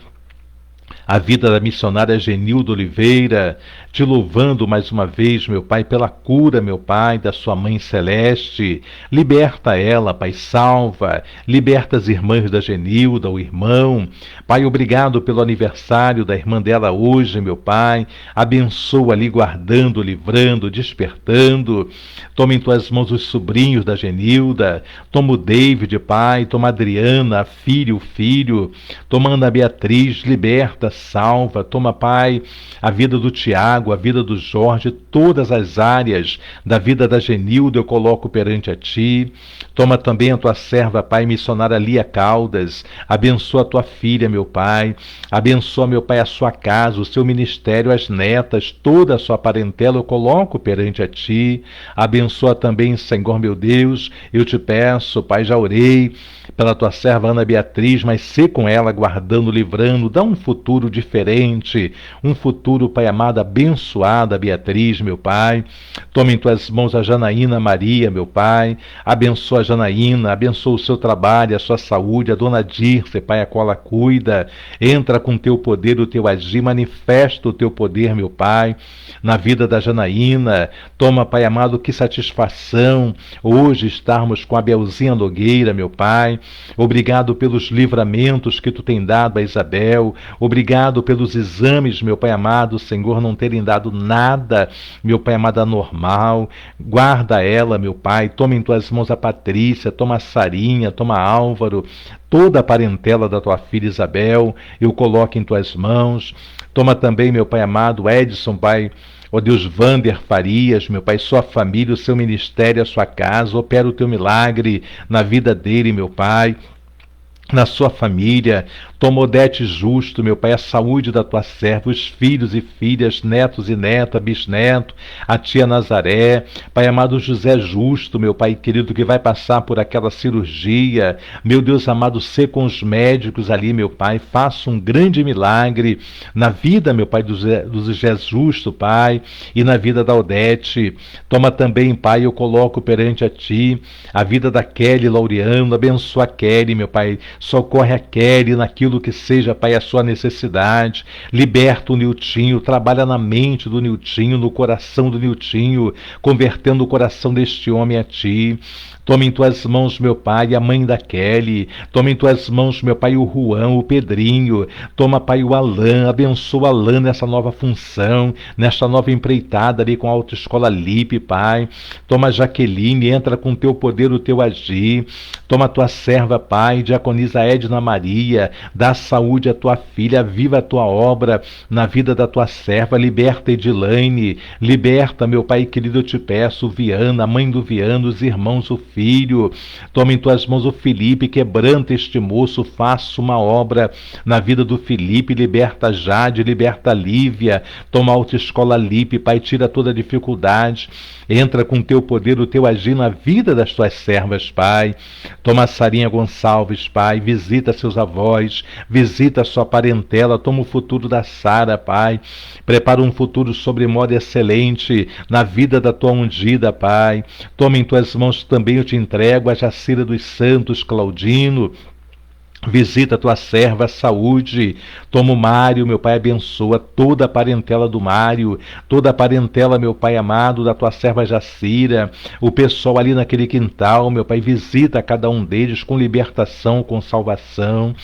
a vida da missionária Genilda Oliveira, te louvando mais uma vez, meu Pai, pela cura, meu Pai, da sua Mãe Celeste. Liberta ela, Pai, salva. Liberta as irmãs da Genilda, o irmão. Pai, obrigado pelo aniversário da irmã dela hoje, meu Pai. Abençoa ali, guardando, livrando, despertando. Toma em tuas mãos os sobrinhos da Genilda. Toma o David, Pai. Toma a Adriana, a filha, o filho. Toma a Ana Beatriz, liberta, salva. Toma, Pai, a vida do Tiago, a vida do Jorge, todas as áreas da vida da Genilda eu coloco perante a Ti. Toma também a Tua serva, Pai, missionária Lia Caldas. Abençoa a Tua filha, meu Pai. Abençoa, meu Pai, a sua casa, o seu ministério, as netas, toda a sua parentela eu coloco perante a Ti. Abençoa também, Senhor meu Deus, eu te peço, Pai, já orei pela Tua serva Ana Beatriz, mas sê com ela, guardando, livrando, dá um futuro diferente, um futuro, Pai amado, abençoada, Beatriz, meu Pai. Toma em Tuas mãos a Janaína Maria, meu Pai. Abençoa a Janaína, abençoa o seu trabalho, a sua saúde, a Dona Dirce, Pai, a qual ela cuida. Entra com Teu poder, o Teu agir, manifesta o Teu poder, meu Pai, na vida da Janaína. Toma, Pai amado, que satisfação hoje estarmos com a Belzinha Nogueira, meu Pai. Obrigado pelos livramentos que Tu tem dado a Isabel. Obrigado pelos exames, meu Pai amado, Senhor, não terem dado nada, meu Pai amado, anormal. Guarda ela, meu Pai. Toma em Tuas mãos a Patrícia, toma a Sarinha, toma Álvaro, toda a parentela da Tua filha Isabel, eu coloco em Tuas mãos. Toma também, meu Pai amado, Edson, Pai, ó Deus, Vander Farias, meu Pai, sua família, o seu ministério, a sua casa. Opera o Teu milagre na vida dele, meu Pai, na sua família. Toma Odete Justo, meu Pai, a saúde da Tua serva, os filhos e filhas, netos e neta, bisneto, a tia Nazaré. Pai amado, José Justo, meu Pai querido, que vai passar por aquela cirurgia. Meu Deus amado, sê com os médicos ali, meu Pai. Faça um grande milagre na vida, meu Pai, do José Justo, Pai, e na vida da Odete. Toma também, Pai, eu coloco perante a Ti a vida da Kelly Laureano. Abençoa a Kelly, meu Pai. Socorre a Kelly naquilo que seja, Pai, a sua necessidade. Liberta o Niltinho, trabalha na mente do Niltinho, no coração do Niltinho, convertendo o coração deste homem a Ti. Toma em Tuas mãos, meu Pai, a mãe da Kelly. Toma em Tuas mãos, meu Pai, o Juan, o Pedrinho. Toma, Pai, o Alain. Abençoa o Alain nessa nova função, nesta nova empreitada ali com a Autoescola Lipe, Pai. Toma a Jaqueline, entra com Teu poder, o Teu agir. Toma a Tua serva, Pai, diaconisa Edna Maria. Dá saúde à Tua filha, viva a Tua obra na vida da Tua serva. Liberta Edilane. Liberta, meu Pai querido, eu te peço, Viana, a mãe do Viana, os irmãos, o filho. Toma em Tuas mãos o Felipe, quebranta este moço, faça uma obra na vida do Felipe. Liberta a Jade, liberta a Lívia. Toma a Autoescola Lipe, Pai, tira toda a dificuldade. Entra com Teu poder, o Teu agir na vida das Tuas servas, Pai. Toma a Sarinha Gonçalves, Pai, visita seus avós, visita a sua parentela. Toma o futuro da Sara, Pai. Prepara um futuro sobremodo excelente na vida da Tua ungida, Pai. Toma em Tuas mãos também, eu te entrego a Jacira dos Santos, Claudino. Visita a Tua serva, a saúde. Toma o Mário, meu Pai, abençoa toda a parentela do Mário, toda a parentela, meu Pai amado, da Tua serva Jacira, o pessoal ali naquele quintal, meu Pai, visita cada um deles com libertação, com salvação.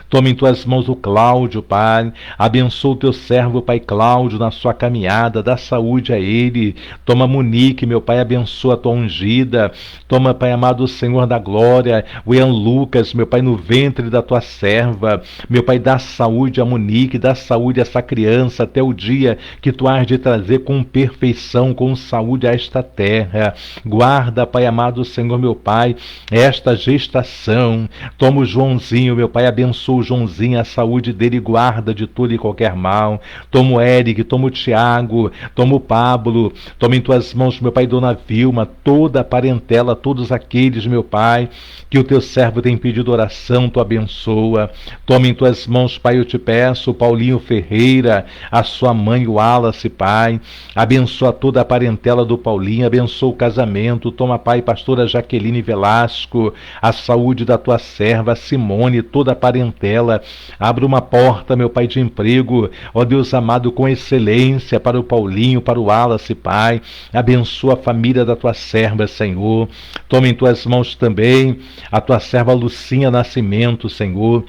Toma em Tuas mãos o Cláudio, Pai, abençoa o Teu servo, Pai Cláudio, na sua caminhada, dá saúde a ele. Toma Monique, meu Pai, abençoa a Tua ungida. Toma, Pai amado, o Senhor da glória, o Ian Lucas, meu Pai, no ventre da Tua serva, meu Pai, dá saúde a Monique, dá saúde a essa criança até o dia que Tu has de trazer com perfeição, com saúde a esta terra. Guarda, Pai amado, Senhor, meu Pai, esta gestação. Toma o Joãozinho, meu Pai, abençoa o Joãozinho, a saúde dele, guarda de todo e qualquer mal. Toma o Eric, toma o Tiago, toma o Pablo. Toma em Tuas mãos, meu Pai, Dona Vilma, toda a parentela, todos aqueles, meu Pai, que o Teu servo tem pedido oração, Tu abençoa. Toma em Tuas mãos, Pai, eu te peço, o Paulinho Ferreira, a sua mãe, o Wallace, Pai. Abençoa toda a parentela do Paulinho, abençoa o casamento. Toma, Pai, pastora Jaqueline Velasco, a saúde da Tua serva, Simone, toda a parentela. Abre uma porta, meu Pai, de emprego, ó Deus amado, com excelência para o Paulinho, para o Wallace, Pai. Abençoa a família da Tua serva, Senhor. Toma em Tuas mãos também a Tua serva Lucinha Nascimento, Senhor.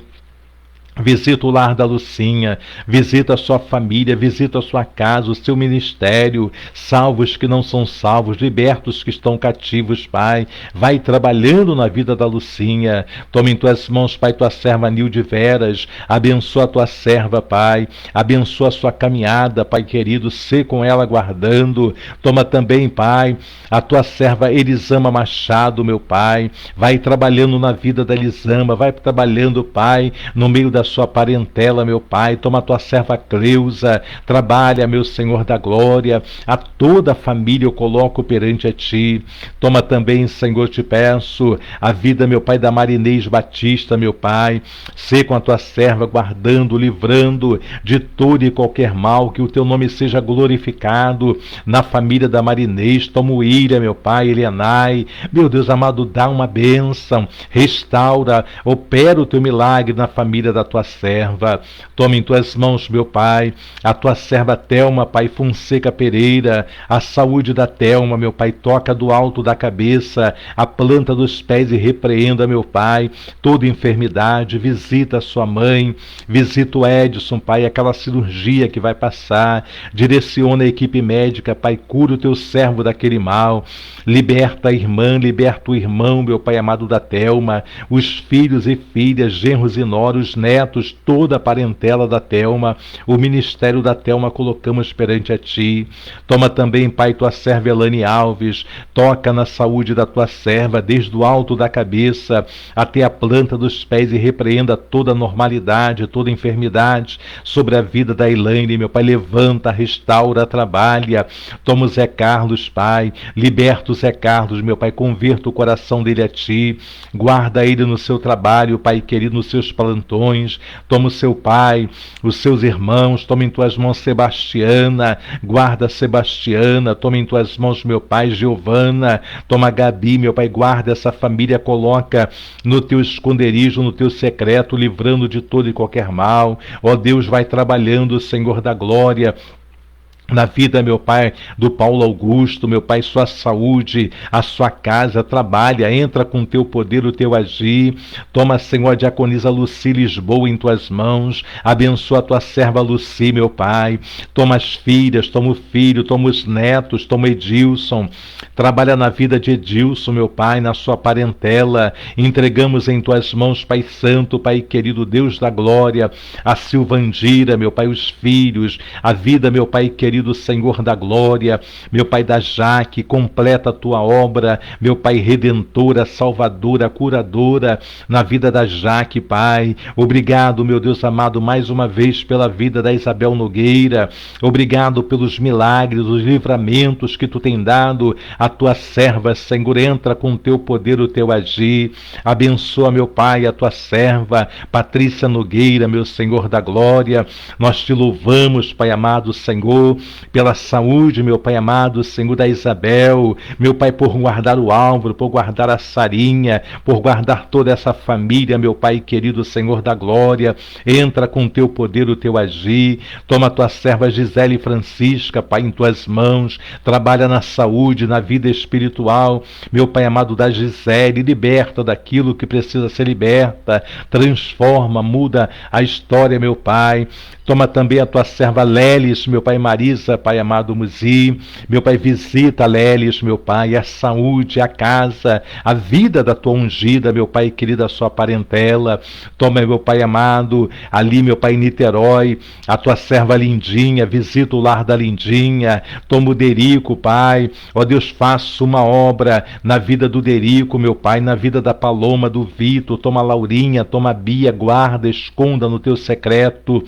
Visita o lar da Lucinha, visita a sua família, visita a sua casa, o seu ministério, salva os que não são salvos, liberta os que estão cativos, Pai. Vai trabalhando na vida da Lucinha. Toma em tuas mãos, Pai, tua serva Nilde Veras, abençoa a tua serva, Pai, abençoa a sua caminhada, Pai querido, sê com ela guardando. Toma também, Pai, a tua serva Elisama Machado, meu Pai, vai trabalhando na vida da Elisama, vai trabalhando, Pai, no meio da sua parentela, meu Pai. Toma a tua serva Cleusa, trabalha, meu Senhor da glória, a toda a família eu coloco perante a Ti. Toma também, Senhor, te peço, a vida, meu Pai, da Marinês Batista, meu Pai, sê com a tua serva guardando, livrando de todo e qualquer mal, que o teu nome seja glorificado na família da Marinês. Toma o Ilha, meu Pai, Elianai, meu Deus amado, dá uma bênção, restaura, opera o teu milagre na família da tua serva. Toma em tuas mãos, meu Pai, a tua serva Thelma, Pai Fonseca Pereira, a saúde da Thelma, meu Pai, toca do alto da cabeça, a planta dos pés e repreenda, meu Pai, toda enfermidade. Visita a sua mãe, visita o Edson, Pai, aquela cirurgia que vai passar, direciona a equipe médica, Pai, cura o teu servo daquele mal, liberta a irmã, liberta o irmão, meu Pai amado da Thelma, os filhos e filhas, genros e noros, netos, toda a parentela da Thelma, o ministério da Thelma colocamos perante a Ti. Toma também, Pai, tua serva Elane Alves, toca na saúde da tua serva, desde o alto da cabeça até a planta dos pés, e repreenda toda normalidade, toda enfermidade sobre a vida da Elaine, meu Pai, levanta, restaura, trabalha. Toma o Zé Carlos, Pai, liberta o Zé Carlos, meu Pai, converta o coração dele a Ti, guarda ele no seu trabalho, Pai querido, nos seus plantões. Toma o seu pai, os seus irmãos, toma em tuas mãos Sebastiana, guarda Sebastiana. Toma em tuas mãos, meu Pai, Giovana, toma Gabi, meu Pai, guarda essa família, coloca no teu esconderijo, no teu secreto, livrando de todo e qualquer mal. Ó Deus, vai trabalhando, Senhor da glória, na vida, meu Pai, do Paulo Augusto, meu Pai, sua saúde, a sua casa, trabalha, entra com o teu poder, o teu agir. Toma, Senhor, a diaconisa Luci Lisboa em tuas mãos, abençoa a tua serva Luci, meu Pai. Toma as filhas, toma o filho, toma os netos, toma Edilson, trabalha na vida de Edilson, meu Pai, na sua parentela. Entregamos em tuas mãos, Pai Santo, Pai querido, Deus da glória, a Silvandira, meu Pai, os filhos, a vida, meu Pai querido, Senhor da glória, meu Pai, da Jaque, completa a tua obra, meu Pai, redentora, salvadora, curadora, na vida da Jaque, Pai. Obrigado, meu Deus amado, mais uma vez pela vida da Isabel Nogueira. Obrigado pelos milagres, os livramentos que tu tem dado à tua serva, Senhor. Entra com o teu poder, o teu agir. Abençoa, meu Pai, a tua serva Patrícia Nogueira, meu Senhor da glória. Nós te louvamos, Pai amado, Senhor, pela saúde, meu Pai amado, Senhor, da Isabel, meu Pai, por guardar o Álvaro, por guardar a Sarinha, por guardar toda essa família, meu Pai querido, Senhor da glória. Entra com o teu poder, o teu agir. Toma a tua serva Gisele Francisca, Pai, em tuas mãos, trabalha na saúde, na vida espiritual, meu Pai amado, da Gisele, liberta daquilo que precisa ser liberta, transforma, muda a história, meu Pai. Toma também a tua serva Lelis, meu Pai, Marisa, Pai amado, Muzi, meu Pai, visita Lelis, meu Pai, a saúde, a casa, a vida da tua ungida, meu Pai querido, a sua parentela. Toma, meu Pai amado, ali, meu Pai, em Niterói, a tua serva Lindinha, visita o lar da Lindinha. Toma o Derico, Pai, ó Deus, faça uma obra na vida do Derico, meu Pai, na vida da Paloma, do Vitor. Toma a Laurinha, toma a Bia, guarda, esconda no teu secreto.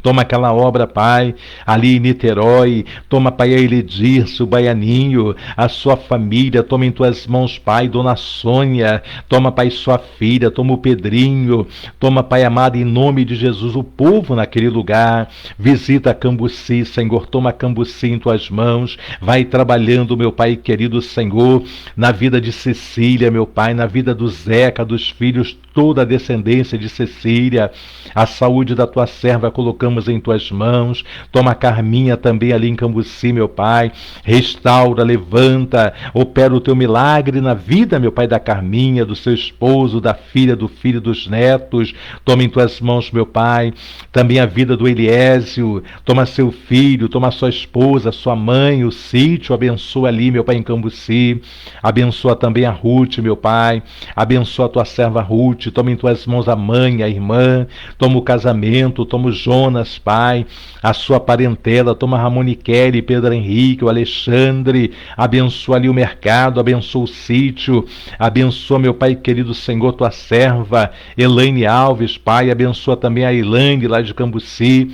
Toma aquela obra, Pai, ali em Niterói. Toma, Pai, a Elidirce, o Baianinho, a sua família. Toma em tuas mãos, Pai, Dona Sônia. Toma, Pai, sua filha. Toma o Pedrinho. Toma, Pai amado, em nome de Jesus, o povo naquele lugar. Visita Cambuci, Senhor. Toma Cambuci em tuas mãos. Vai trabalhando, meu Pai querido, Senhor, na vida de Cecília, meu Pai, na vida do Zeca, dos filhos, toda a descendência de Cecília. A saúde da tua serva colocamos entregamos em tuas mãos. Toma a Carminha também ali em Cambuci, meu Pai. Restaura, levanta, opera o teu milagre na vida, meu Pai, da Carminha, do seu esposo, da filha, do filho, dos netos. Toma em tuas mãos, meu Pai, também a vida do Eliésio. Toma seu filho, toma sua esposa, sua mãe, o sítio. Abençoa ali, meu Pai, em Cambuci. Abençoa também a Ruth, meu Pai. Abençoa a tua serva Ruth. Toma em tuas mãos a mãe, a irmã. Toma o casamento, toma o Jonas, Pai, a sua parentela. Toma a Ramoniquele, Pedro Henrique, o Alexandre. Abençoa ali o mercado, abençoa o sítio. Abençoa, meu Pai querido Senhor, tua serva Elaine Alves, Pai. Abençoa também a Elaine lá de Cambuci.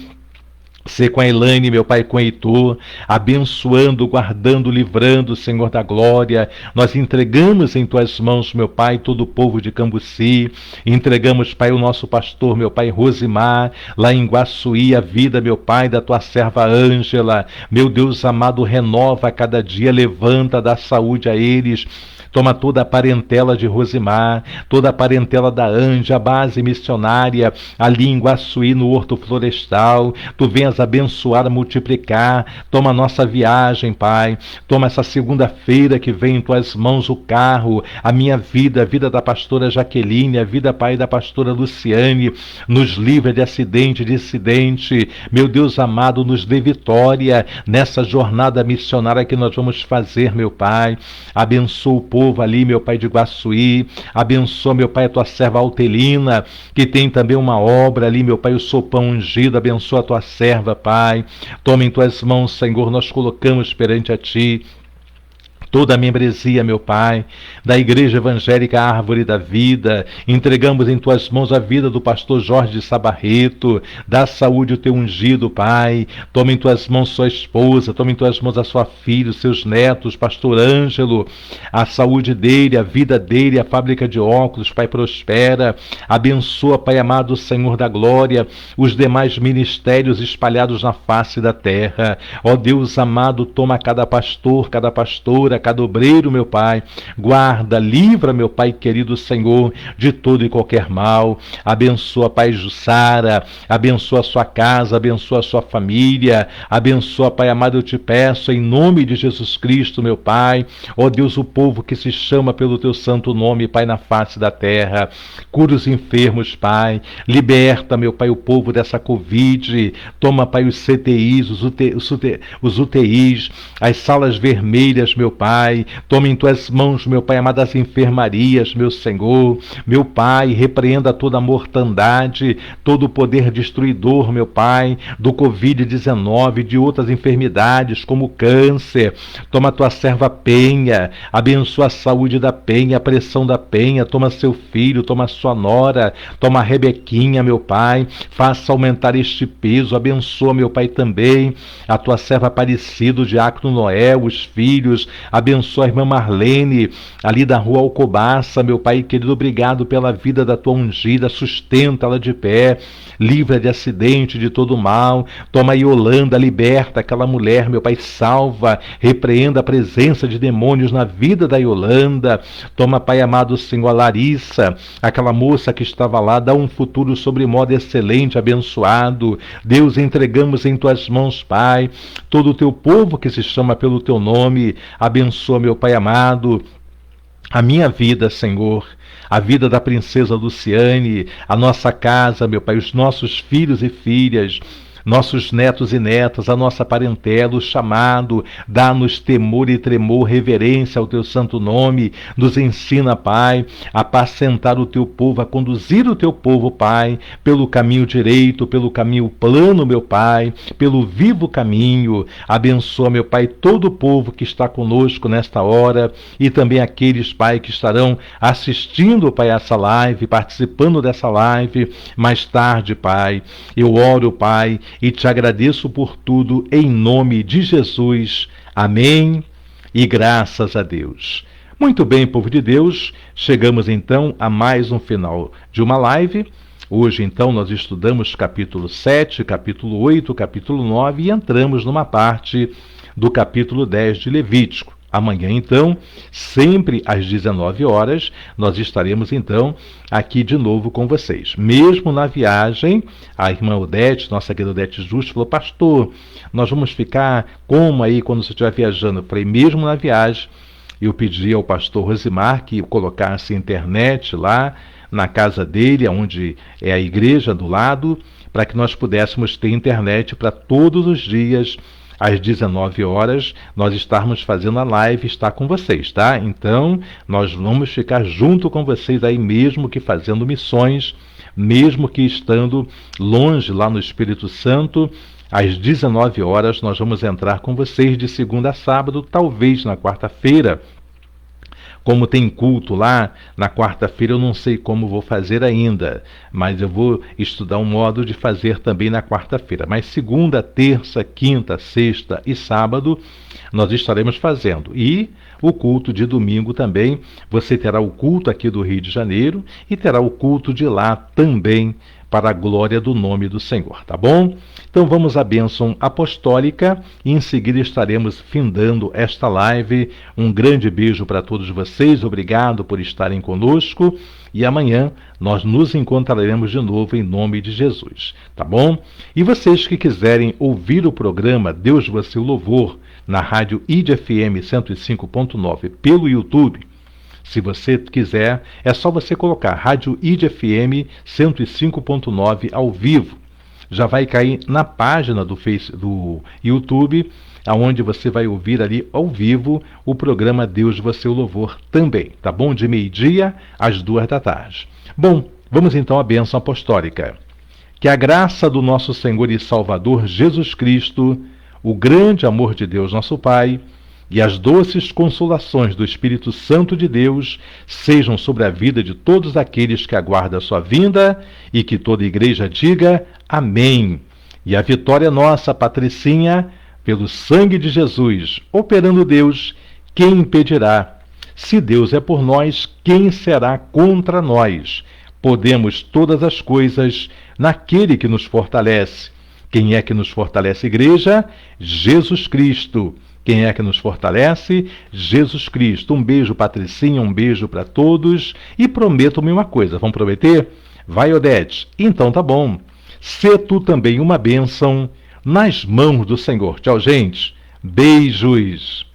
Ser com a Elaine, meu Pai, com o Heitor, abençoando, guardando, livrando, Senhor da glória. Nós entregamos em tuas mãos, meu Pai, todo o povo de Cambuci. Entregamos, Pai, o nosso pastor, meu Pai, Rosimar, lá em Guaçuí, a vida, meu Pai, da tua serva Ângela. Meu Deus amado, renova a cada dia, levanta, dá saúde a eles. Toma toda a parentela de Rosimar, toda a parentela da Anja, a base missionária, ali em Guaçuí, no Horto Florestal. Tu venhas abençoar, multiplicar. Toma a nossa viagem, Pai. Toma essa segunda-feira que vem em tuas mãos o carro, a minha vida, a vida da pastora Jaqueline, a vida, Pai, da pastora Luciane. Nos livra de acidente, de incidente. Meu Deus amado, nos dê vitória nessa jornada missionária que nós vamos fazer, meu Pai. Abençoa o povo ali, meu Pai, de Guaçuí. Abençoa, meu Pai, a tua serva Altelina, que tem também uma obra ali, meu Pai, o sopão ungido. Abençoa a tua serva, Pai. Toma em tuas mãos, Senhor, nós colocamos perante a ti toda a membresia, meu Pai, da Igreja Evangélica Árvore da Vida. Entregamos em tuas mãos a vida do pastor Jorge de Sabarreto. Dá saúde ao teu ungido, Pai. Toma em tuas mãos sua esposa, toma em tuas mãos a sua filha, os seus netos, pastor Ângelo, a saúde dele, a vida dele, a fábrica de óculos, Pai, prospera. Abençoa, Pai amado, Senhor da glória, os demais ministérios espalhados na face da terra. Ó Deus amado, toma cada pastor, cada pastora, cada obreiro, meu Pai. Guarda, livra, meu Pai querido Senhor, de todo e qualquer mal. Abençoa, Pai Jussara, abençoa a sua casa, abençoa a sua família. Abençoa, Pai amado, eu te peço, em nome de Jesus Cristo, meu Pai. Ó Deus, o povo que se chama pelo teu santo nome, Pai, na face da terra. Cura os enfermos, Pai. Liberta, meu Pai, o povo dessa Covid. Toma, Pai, os CTIs, os UTIs, as salas vermelhas, meu Pai. Toma em tuas mãos, meu Pai amado, as enfermarias, meu Senhor. Meu Pai, repreenda toda a mortandade, todo o poder destruidor, meu Pai, do Covid-19, de outras enfermidades, como câncer. Toma tua serva Penha, abençoa a saúde da Penha, a pressão da Penha. Toma seu filho, toma sua nora, toma a Rebequinha, meu Pai. Faça aumentar este peso, abençoa, meu Pai, também a tua serva Aparecida, o diácono Noel, os filhos. Abençoa a irmã Marlene, ali da rua Alcobaça, meu Pai querido, obrigado pela vida da tua ungida, sustenta-la de pé, livra de acidente, de todo mal. Toma a Yolanda, liberta aquela mulher, meu Pai, salva, repreenda a presença de demônios na vida da Yolanda. Toma, Pai amado, Senhor, a Larissa, aquela moça que estava lá, dá um futuro sobremodo excelente, abençoado. Deus, entregamos em tuas mãos, Pai, todo o teu povo que se chama pelo teu nome. Abençoa, meu Pai amado, a minha vida, Senhor, a vida da princesa Luciane, a nossa casa, meu Pai, os nossos filhos e filhas, nossos netos e netas, a nossa parentela, o chamado. Dá-nos temor e tremor, reverência ao teu santo nome. Nos ensina, Pai, a apacentar o teu povo, a conduzir o teu povo, Pai, pelo caminho direito, pelo caminho plano, meu Pai, pelo vivo caminho. Abençoa, meu Pai, todo o povo que está conosco nesta hora e também aqueles, Pai, que estarão assistindo, Pai, essa live, participando dessa live mais tarde, Pai. Eu oro, Pai, e te agradeço por tudo, em nome de Jesus. Amém e graças a Deus. Muito bem, povo de Deus, chegamos então a mais um final de uma live. Hoje, então, nós estudamos capítulo 7, capítulo 8, capítulo 9 e entramos numa parte do capítulo 10 de Levítico. Amanhã, então, sempre às 19 horas, nós estaremos, então, aqui de novo com vocês. Mesmo na viagem, a irmã Odete, nossa querida Odete Justo, falou: pastor, nós vamos ficar como aí quando você estiver viajando? Eu falei: mesmo na viagem, eu pedi ao pastor Rosimar que colocasse internet lá na casa dele, onde é a igreja do lado, para que nós pudéssemos ter internet para todos os dias, às 19 horas, nós estarmos fazendo a live, estar com vocês, tá? Então, nós vamos ficar junto com vocês aí, mesmo que fazendo missões, mesmo que estando longe lá no Espírito Santo. Às 19 horas, nós vamos entrar com vocês de segunda a sábado, talvez na quarta-feira. Como tem culto lá, na quarta-feira eu não sei como vou fazer ainda, mas eu vou estudar um modo de fazer também na quarta-feira. Mas segunda, terça, quinta, sexta e sábado nós estaremos fazendo. E o culto de domingo também, você terá o culto aqui do Rio de Janeiro e terá o culto de lá também, para a glória do nome do Senhor, tá bom? Então vamos à bênção apostólica e em seguida estaremos findando esta live. Um grande beijo para todos vocês, obrigado por estarem conosco e amanhã nós nos encontraremos de novo em nome de Jesus, tá bom? E vocês que quiserem ouvir o programa Deus Você o Louvor na rádio IDFM 105.9 pelo YouTube, se você quiser, é só você colocar Rádio IDFM 105.9 ao vivo. Já vai cair na página do YouTube, aonde você vai ouvir ali ao vivo o programa Deus Você o Louvor também, tá bom? De meio-dia às 2 da tarde. Bom, vamos então à bênção apostólica. Que a graça do nosso Senhor e Salvador Jesus Cristo, o grande amor de Deus nosso Pai, e as doces consolações do Espírito Santo de Deus sejam sobre a vida de todos aqueles que aguardam a sua vinda e que toda a igreja diga amém. E a vitória nossa, Patricinha, pelo sangue de Jesus, operando Deus, quem impedirá? Se Deus é por nós, quem será contra nós? Podemos todas as coisas naquele que nos fortalece. Quem é que nos fortalece, igreja? Jesus Cristo. Quem é que nos fortalece? Jesus Cristo. Um beijo, Patricinha, um beijo para todos. E prometo-me uma coisa, vamos prometer? Vai, Odete. Então tá bom. Sê tu também uma bênção nas mãos do Senhor. Tchau, gente. Beijos.